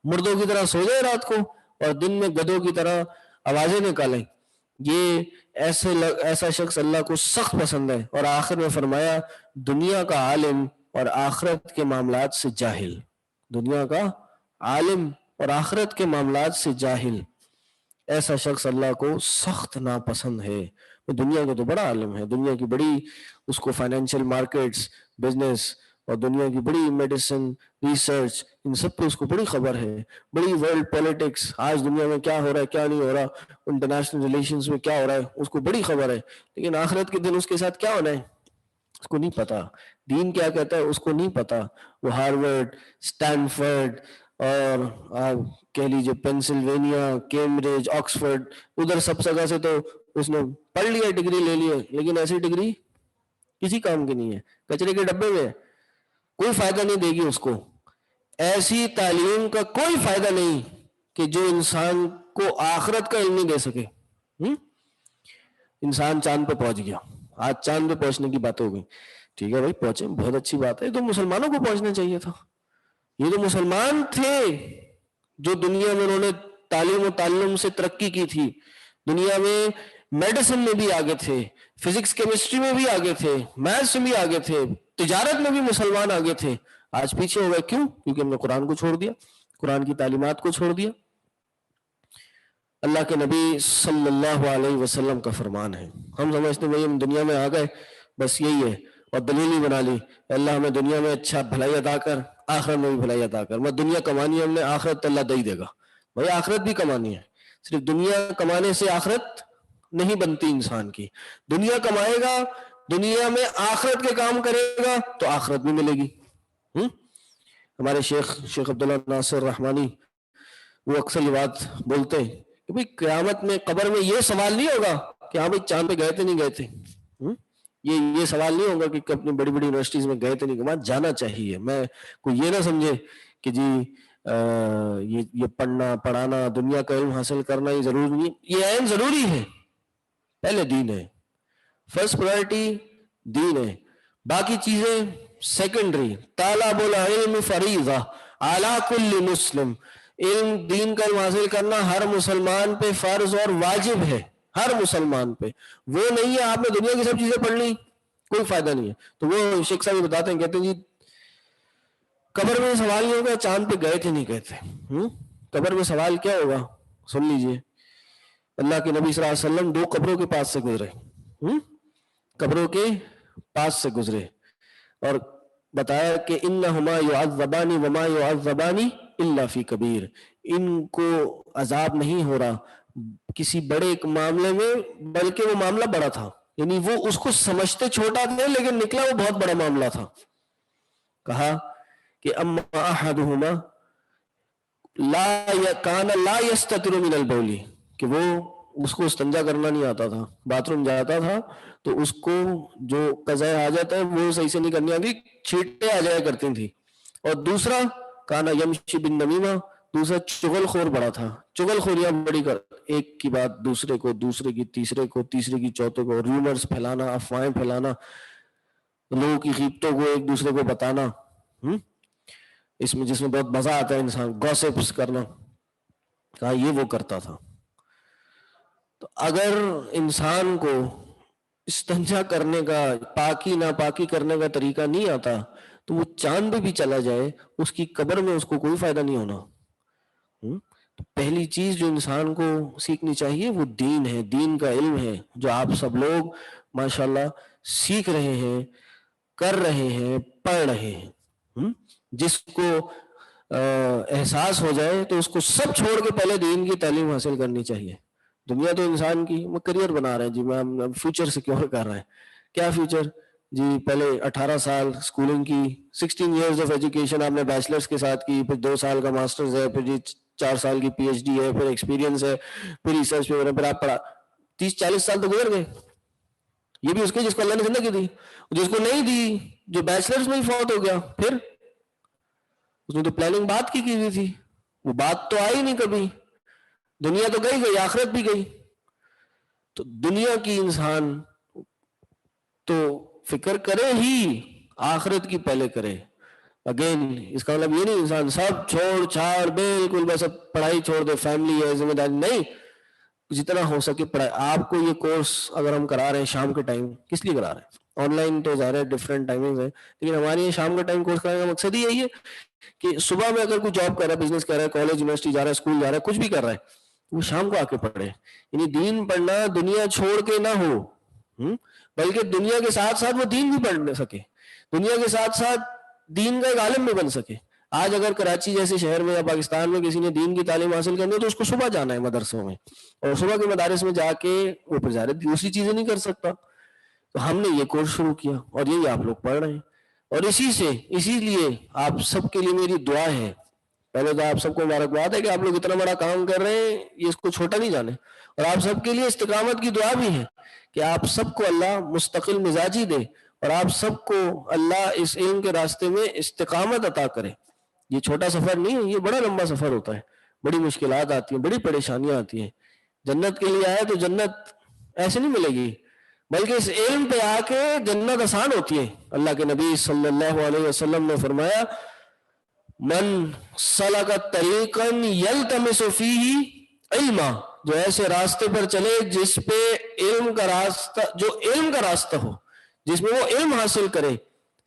مردوں کی طرح سو جائے رات کو, اور دن میں گدھوں کی طرح آوازیں نکالیں, یہ ایسا شخص اللہ کو سخت پسند ہے. اور آخر میں فرمایا دنیا کا عالم اور آخرت کے معاملات سے جاہل, دنیا کا عالم اور آخرت کے معاملات سے جاہل, ایسا شخص اللہ کو سخت ناپسند ہے. دنیا کا تو بڑا عالم ہے, دنیا کی بڑی, اس کو فائنینشیل مارکیٹس, بزنس, اور دنیا کی بڑی میڈیسن, ریسرچ, ان سب پہ اس کو بڑی خبر ہے. بڑی ورلڈ پولیٹکس, آج دنیا میں کیا ہو رہا ہے, کیا نہیں ہو رہا, انٹرنیشنل ریلیشنز میں کیا ہو رہا ہے, اس کو بڑی خبر ہے. لیکن آخرت کے دن اس کے ساتھ کیا ہونا ہے اس کو نہیں پتا. دین کیا کہتا ہے اس کو نہیں پتا. وہ ہارورڈ, اسٹینفورڈ, اور آپ کہہ لیجیے پینسلوینیا, کیمبرج, آکسفورڈ, ادھر سب جگہ سے تو اس نے پڑھ لیا, ڈگری لے لی, لیکن ایسی ڈگری کسی کام کی نہیں ہے, کچرے کے ڈبے میں ہے, کوئی فائدہ نہیں دے گی اس کو. ایسی تعلیم کا کوئی فائدہ نہیں کہ جو انسان کو آخرت کا علم نہیں دے سکے. انسان چاند پہ پہنچ گیا, آج چاند پہ پہنچنے کی بات ہو گئی, ٹھیک ہے بھائی پہنچے, بہت اچھی بات ہے, تو مسلمانوں کو پہنچنا چاہیے تھا. یہ تو مسلمان تھے جو دنیا میں انہوں نے تعلیم و تعلم سے ترقی کی تھی, دنیا میں میڈیسن میں بھی آگے تھے, فزکس کیمسٹری میں بھی آگے تھے, میتھس میں بھی آگے تھے, تجارت میں بھی مسلمان آگے تھے. آج پیچھے ہو گئے, کیوں؟ کیونکہ ہم نے قرآن کو چھوڑ دیا, قرآن کی تعلیمات کو چھوڑ دیا. اللہ کے نبی صلی اللہ علیہ وسلم کا فرمان ہے, ہم سمجھتے ہیں بھائی ہم دنیا میں آ گئے بس یہی ہے, اور دلیل ہی بنا لی, اللہ ہمیں دنیا میں اچھا بھلائی عطا کر, آخرت میں بھی بھلائی عطا کر. میں دنیا کمانی ہے ہم نے, آخرت اللہ دے ہی دے گا. بھائی آخرت بھی کمانی ہے, صرف دنیا کمانے سے آخرت نہیں بنتی انسان کی. دنیا کمائے گا, دنیا میں آخرت کے کام کرے گا تو آخرت بھی ملے گی. ہمارے شیخ عبداللہ ناصر رحمانی وہ اکثر یہ بات بولتے ہیں کہ بھئی قیامت میں قبر میں یہ سوال نہیں ہوگا کہ ہاں بھئی چاند پہ گئے تھے نہیں گئے تھے, یہ سوال نہیں ہوگا کہ اپنی بڑی بڑی یونیورسٹیز میں گئے تھے نہیں گئے. جانا چاہیے, میں کوئی یہ نہ سمجھے کہ جی یہ پڑھنا پڑھانا دنیا کا علم حاصل کرنا یہ ضروری نہیں, یہ عین ضروری ہے. پہلے دین ہے, فرسٹ پرائرٹی دین ہے, باقی چیزیں سیکنڈری. طالب العلم فریضہ علی کل مسلم, علم دین کا علم حاصل کرنا ہر مسلمان پہ فرض اور واجب ہے, ہر مسلمان پہ. وہ نہیں ہے آپ نے دنیا کی سب چیزیں پڑھ لی کوئی فائدہ نہیں ہے. تو وہ شیخ صاحب بتاتے ہیں, کہتے ہیں جی قبر میں سوال نہیں ہوگا چاند پہ گئے تھے نہیں گئے تھے. قبر میں سوال کیا ہوگا سن لیجئے. اللہ کے نبی صلی اللہ علیہ وسلم 2 قبروں کے پاس سے گزرے, قبروں کے پاس سے گزرے اور بتایا کہ انہما یعذبان وما یعذبان الا فی کبیر, ان کو عذاب نہیں ہو رہا کسی بڑے ایک معاملے میں بلکہ وہ معاملہ بڑا تھا. یعنی وہ اس کو سمجھتے چھوٹا تھے لیکن نکلا وہ بہت بڑا معاملہ تھا. کہا کہ اما احدہما لا یستتر من البول, کہ وہ اس کو استنجا کرنا نہیں آتا تھا, باتھ روم جاتا تھا تو اس کو جو قضاء حاجت ہے وہ صحیح سے نہیں کرنی آتی, چھینٹیں آ جایا کرتی تھی. اور دوسرا کانا یمشی بالنمیمہ, دوسرا چغل خور بڑا تھا, چغل خوریاں بڑی کر, ایک کی بات دوسرے کو, دوسرے کی تیسرے کو, تیسرے کی چوتھے کو, ریومرز پھیلانا, افواہیں پھیلانا, لوگوں کی غیبتوں کو ایک دوسرے کو بتانا, اس میں جس میں بہت مزہ آتا ہے انسان گوسپس کرنا. کہا یہ وہ کرتا تھا. تو اگر انسان کو استنجا کرنے کا, پاکی ناپاکی کرنے کا طریقہ نہیں آتا تو وہ چاند پہ بھی چلا جائے اس کی قبر میں اس کو کوئی فائدہ نہیں ہونا. تو پہلی چیز جو انسان کو سیکھنی چاہیے وہ دین ہے, دین کا علم ہے, جو آپ سب لوگ ماشاءاللہ سیکھ رہے ہیں, کر رہے ہیں, پڑھ رہے ہیں. جس کو احساس ہو جائے تو اس کو سب چھوڑ کے پہلے دین کی تعلیم حاصل کرنی چاہیے. دنیا تو انسان کی وہ کریئر بنا رہے ہیں جی, میں فیوچر سیکیور کر رہے ہیں. کیا فیوچر جی؟ پہلے 18 سال اسکولنگ کی, 16 ایئرز آف ایجوکیشن آپ نے بیچلرز کے ساتھ کی, پھر 2 سال کا ماسٹرز ہے, پھر جی 4 سال کی پی ایچ ڈی ہے, پھر ایکسپیرینس ہے, پھر ریسرچ پہ, پھر آپ پڑھا. 30-40 سال تو گزر گئے. یہ بھی اس کے جس کو اللہ نے زندگی دی, جس کو نہیں دی جو بیچلرز میں ہی فوت ہو گیا, پھر اس نے تو پلاننگ بات کی ہوئی تھی, وہ بات تو آئی نہیں کبھی. دنیا تو گئی, آخرت بھی گئی. تو دنیا کی انسان تو فکر کرے ہی, آخرت کی پہلے کرے. اگین اس کا مطلب یہ نہیں انسان سب چھوڑ چھاڑ بالکل بس اب پڑھائی چھوڑ دے, فیملی ہے, ذمہ داری نہیں, جتنا ہو سکے پڑھائی. آپ کو یہ کورس اگر ہم کرا رہے ہیں شام کے ٹائم, کس لیے کرا رہے ہیں؟ آن لائن تو ظاہر ہے ڈفرینٹ ٹائمنگز ہیں, لیکن ہمارے یہ شام کا ٹائم کورس کرانے کا مقصد ہی یہی ہے کہ صبح میں اگر کوئی جاب کر رہا ہے, بزنس کر رہا ہے, کالج یونیورسٹی جا رہا ہے, اسکول جا رہا ہے, کچھ بھی کر رہا ہے, وہ شام کو آ کے پڑھے. یعنی دین پڑھنا دنیا چھوڑ کے نہ ہو, بلکہ دنیا کے ساتھ ساتھ وہ دین بھی پڑھ سکے, دنیا کے ساتھ ساتھ دین کا ایک عالم بھی بن سکے. آج اگر کراچی جیسے شہر میں یا پاکستان میں کسی نے دین کی تعلیم حاصل کرنی ہے تو اس کو صبح جانا ہے مدرسوں میں, اور صبح کے مدارس میں جا کے وہ پھر دوسری چیزیں نہیں کر سکتا. تو ہم نے یہ کورس شروع کیا اور یہی آپ لوگ پڑھ رہے ہیں, اور اسی لیے آپ سب کے لیے میری دعا ہے. پہلے تو آپ سب کو مبارکباد ہے کہ آپ لوگ اتنا بڑا کام کر رہے ہیں, یہ اس کو چھوٹا نہیں جانے, اور آپ سب کے لیے استقامت کی دعا بھی ہے کہ آپ سب کو اللہ مستقل مزاجی دے اور آپ سب کو اللہ اس علم کے راستے میں استقامت عطا کرے. یہ چھوٹا سفر نہیں ہے، یہ بڑا لمبا سفر ہوتا ہے، بڑی مشکلات آتی ہیں، بڑی پریشانیاں آتی ہیں. جنت کے لیے آئے تو جنت ایسے نہیں ملے گی، بلکہ اس علم پہ آ کے جنت آسان ہوتی ہے. اللہ کے نبی صلی اللہ علیہ وسلم نے فرمایا من سلک طریقا یلتمس فیہ علما، جو ایسے راستے پر چلے جس پہ علم کا راستہ، جو علم کا راستہ ہو، جس میں وہ علم حاصل کرے،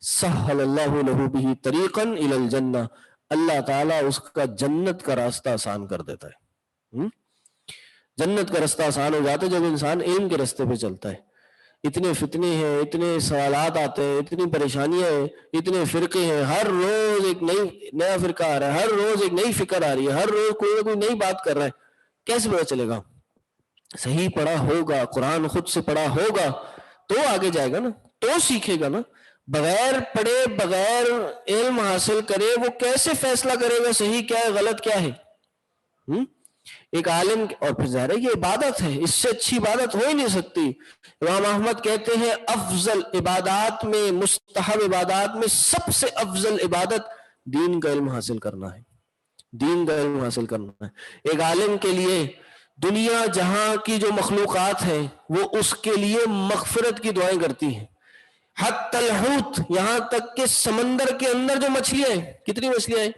سہل اللہ لہ بہ طریقا الی الجنہ، اللہ تعالیٰ اس کا جنت کا راستہ آسان کر دیتا ہے. جنت کا راستہ آسان ہو جاتا ہے جب انسان علم کے راستے پہ چلتا ہے. اتنے فتنے ہیں، اتنے سوالات آتے ہیں، اتنی پریشانیاں ہیں، اتنے فرقے ہیں، ہر روز ایک نیا فرقہ آ رہا ہے، ہر روز ایک نئی فکر آ رہی ہے، ہر روز کوئی نہ کوئی نئی بات کر رہا ہے. کیسے پتا چلے گا؟ صحیح پڑھا ہوگا، قرآن خود سے پڑھا ہوگا تو آگے جائے گا نا، تو سیکھے گا نا. بغیر پڑھے، بغیر علم حاصل کرے وہ کیسے فیصلہ کرے گا صحیح کیا ہے غلط کیا ہے؟ ایک عالم، اور پھر ظاہر ہے یہ عبادت ہے، اس سے اچھی عبادت ہو ہی نہیں سکتی. امام احمد کہتے ہیں افضل عبادات میں، مستحب عبادات میں سب سے افضل عبادت دین کا علم حاصل کرنا ہے. دین کا علم حاصل کرنا ہے. ایک عالم کے لیے دنیا جہاں کی جو مخلوقات ہیں وہ اس کے لیے مغفرت کی دعائیں کرتی ہیں. حتی الحوت، یہاں تک کہ سمندر کے اندر جو مچھلیاں ہیں، کتنی مچھلیاں ہیں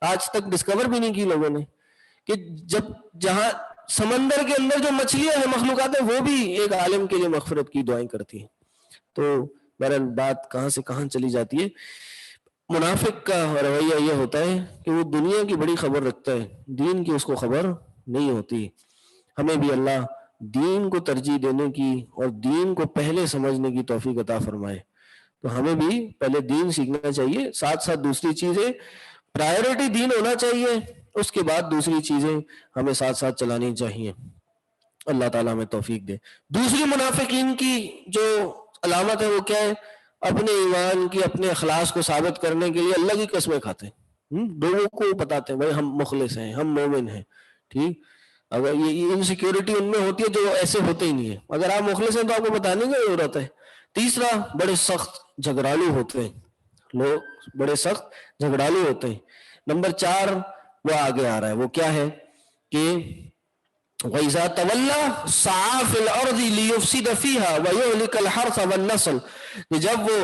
آج تک ڈسکور بھی نہیں کی لوگوں نے، کہ جہاں سمندر کے اندر جو مچھلیاں ہیں، مخلوقات ہیں، وہ بھی ایک عالم کے لیے مغفرت کی دعائیں کرتی ہیں. تو بہرحال بات کہاں سے کہاں چلی جاتی ہے. منافق کا رویہ یہ ہوتا ہے کہ وہ دنیا کی بڑی خبر رکھتا ہے، دین کی اس کو خبر نہیں ہوتی. ہمیں بھی اللہ دین کو ترجیح دینے کی اور دین کو پہلے سمجھنے کی توفیق عطا فرمائے. تو ہمیں بھی پہلے دین سیکھنا چاہیے، ساتھ ساتھ دوسری چیزیں، پرائیورٹی دین ہونا چاہیے، اس کے بعد دوسری چیزیں ہمیں ساتھ ساتھ چلانی چاہیے. اللہ تعالیٰ ہمیں توفیق دے. دوسری منافقین کی جو علامت ہے وہ کیا ہے؟ اپنے ایمان کی، اپنے اخلاص کو ثابت کرنے کے لیے اللہ کی قسمیں کھاتے ہیں. لوگوں کو بتاتے ہیں بھائی ہم مخلص ہیں، ہم مومن ہیں. ٹھیک، اگر یہ انسیکیورٹی ان میں ہوتی ہے جو ایسے ہوتے ہی نہیں ہے. اگر آپ مخلص ہیں تو آپ کو بتانے کی ضرورت ہے. تیسرا، بڑے سخت جھگڑالو ہوتے ہیں لوگ، بڑے سخت جھگڑالو ہوتے ہیں. نمبر 4 وہ آگے آ رہا ہے، وہ کیا ہے کہ وَإِذَا تَوَلَّى سَعَىٰ فِي الْأَرْضِ لِيُفْسِدَ فِيهَا وَيُهْلِكَ الْحَرْثَ وَالنَّسْلَ، کہ جب وہ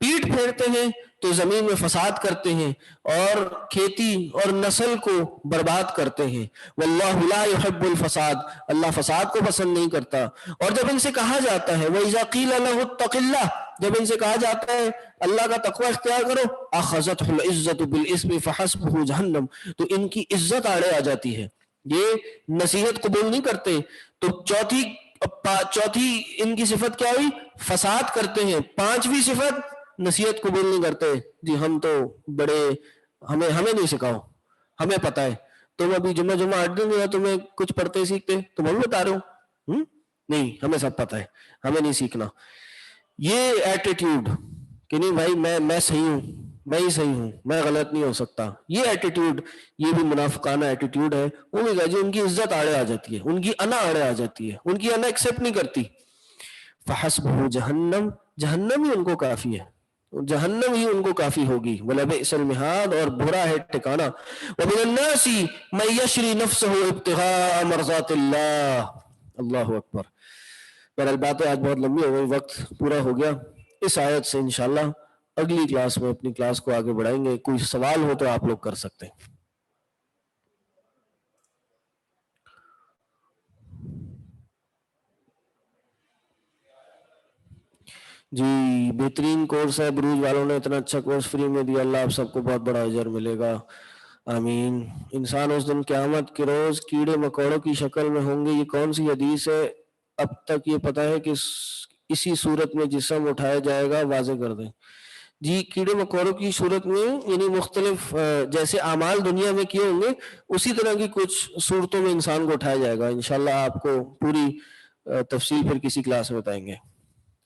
پیٹ پھیرتے ہیں تو زمین میں فساد کرتے ہیں اور کھیتی اور نسل کو برباد کرتے ہیں. وَاللَّهُ لَا يُحِبُّ الْفَسَادَ، اللہ فساد کو پسند نہیں کرتا. اور جب ان سے کہا جاتا ہے وَإِذَا قِيلَ لَهُ اتَّقِ اللَّهَ، جب ان سے کہا جاتا ہے اللہ کا تقوی اختیار کرو، أَخَذَتْهُ الْعِزَّةُ بِالْإِثْمِ فَحَسْبُهُ جَهَنَّمُ، تو ان کی عزت آڑے آ جاتی ہے، یہ نصیحت قبول نہیں کرتے. تو چوتھی ان کی صفت کیا ہوئی؟ فساد کرتے ہیں. 5ویں صفت نصیحت قبول نہیں کرتے. جی ہم تو بڑے، ہمیں نہیں سکھاؤ، ہمیں پتہ ہے. تم ابھی جمعہ 8 دن ہوا تمہیں کچھ پڑھتے سیکھتے، تم ہمیں بتا رہے ہو نہیں، ہمیں سب پتہ ہے، ہمیں نہیں سیکھنا. یہ ایٹیٹیوڈ کہ نہیں بھائی میں صحیح ہوں، میں ہی صحیح ہوں، میں غلط نہیں ہو سکتا، یہ ایٹیٹیوڈ، یہ بھی منافقانہ ایٹیٹیوڈ ہے. وہ بھی جو ان کی عزت آڑے آ جاتی ہے، ان کی انا آڑے آ جاتی ہے، ان کی انا ایکسیپٹ نہیں کرتی. فحسبہ جہنم، جہنم ہی ان کو کافی ہے، جہنم ہی ان کو کافی ہوگی. وَلَبِئْسَ الْمِہَادُ، اور برا ہے ٹھکانہ. وَمِنَ النَّاسِ مَن يَشْرِي نَفْسَهُ ابْتِغَاءَ مَرْضَاتِ اللَّهِ. اللہ اکبر. بہرحال باتیں آج بہت لمبی ہو گئی، وقت پورا ہو گیا. اس آیت سے انشاءاللہ اگلی کلاس میں اپنی کلاس کو آگے بڑھائیں گے. کوئی سوال ہو تو آپ لوگ کر سکتے ہیں. جی بہترین کورس ہے، بروج والوں نے اتنا اچھا کورس فری میں دیا، اللہ آپ سب کو بہت بڑا اجر ملے گا، آمین. انسان اس دن قیامت کے روز کیڑے مکوڑوں کی شکل میں ہوں گے. یہ کون سی حدیث ہے؟ اب تک یہ پتا ہے کہ اسی صورت میں جسم اٹھایا جائے گا، واضح کر دیں. جی کیڑے مکوڑوں کی صورت میں، یعنی مختلف جیسے اعمال دنیا میں کیے ہوں گے اسی طرح کی کچھ صورتوں میں انسان کو اٹھایا جائے گا. انشاءاللہ آپ کو پوری تفصیل پھر کسی کلاس میں بتائیں گے.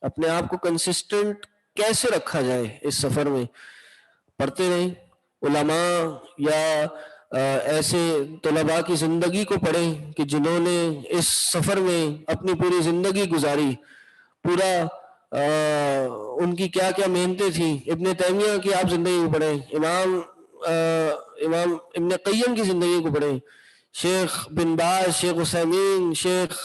اپنے آپ کو کنسسٹنٹ کیسے رکھا جائے اس سفر میں، پڑھتے رہیں. علماء یا ایسے طلباء کی زندگی کو پڑھیں کہ جنہوں نے اس سفر میں اپنی پوری زندگی گزاری، پورا ان کی کیا کیا محنتیں تھیں. ابن تیمیہ کی آپ زندگی کو پڑھیں, امام ابن قیم کی زندگی کو پڑھیں, شیخ بن باز, شیخ عثیمین, شیخ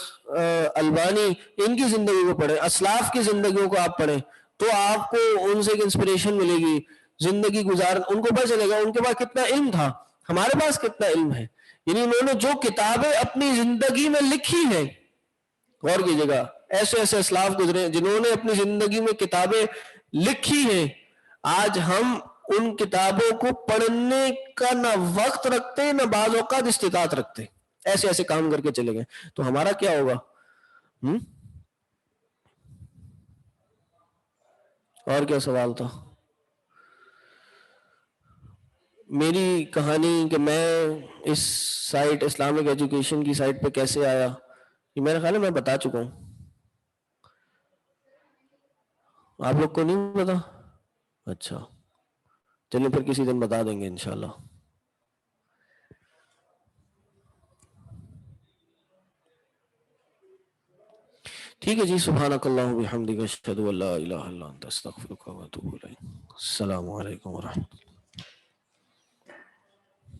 البانی, ان کی زندگی کو پڑھیں, اسلاف کی زندگیوں کو آپ پڑھیں تو آپ کو ان سے ایک انسپریشن ملے گی. زندگی گزار ان کو پتہ چلے گا ان کے پاس کتنا علم تھا, ہمارے پاس کتنا علم ہے. یعنی انہوں نے جو کتابیں اپنی زندگی میں لکھی ہیں, غور کیجیے گا, ایسے ایسے اسلاف گزرے جنہوں نے اپنی زندگی میں کتابیں لکھی ہیں. آج ہم ان کتابوں کو پڑھنے کا نہ وقت رکھتے نہ بعض اوقات استطاعت رکھتے, ایسے ایسے کام کر کے چلے گئے. تو ہمارا کیا ہوگا؟ اور کیا سوال تھا؟ میری کہانی کہ میں اس سائٹ اسلامک ایجوکیشن کی سائٹ پہ کیسے آیا, یہ میرا خیال ہے میں بتا چکا ہوں. آپ لوگ کو نہیں پتا؟ اچھا چلیے پھر کسی دن بتا دیں گے انشاءاللہ. ٹھیک ہے جی. سبحانک اللہم و بحمدک اشہد ان لا الہ الا انت استغفرک و اتوب الیک. السلام علیکم ورحمۃ اللہ.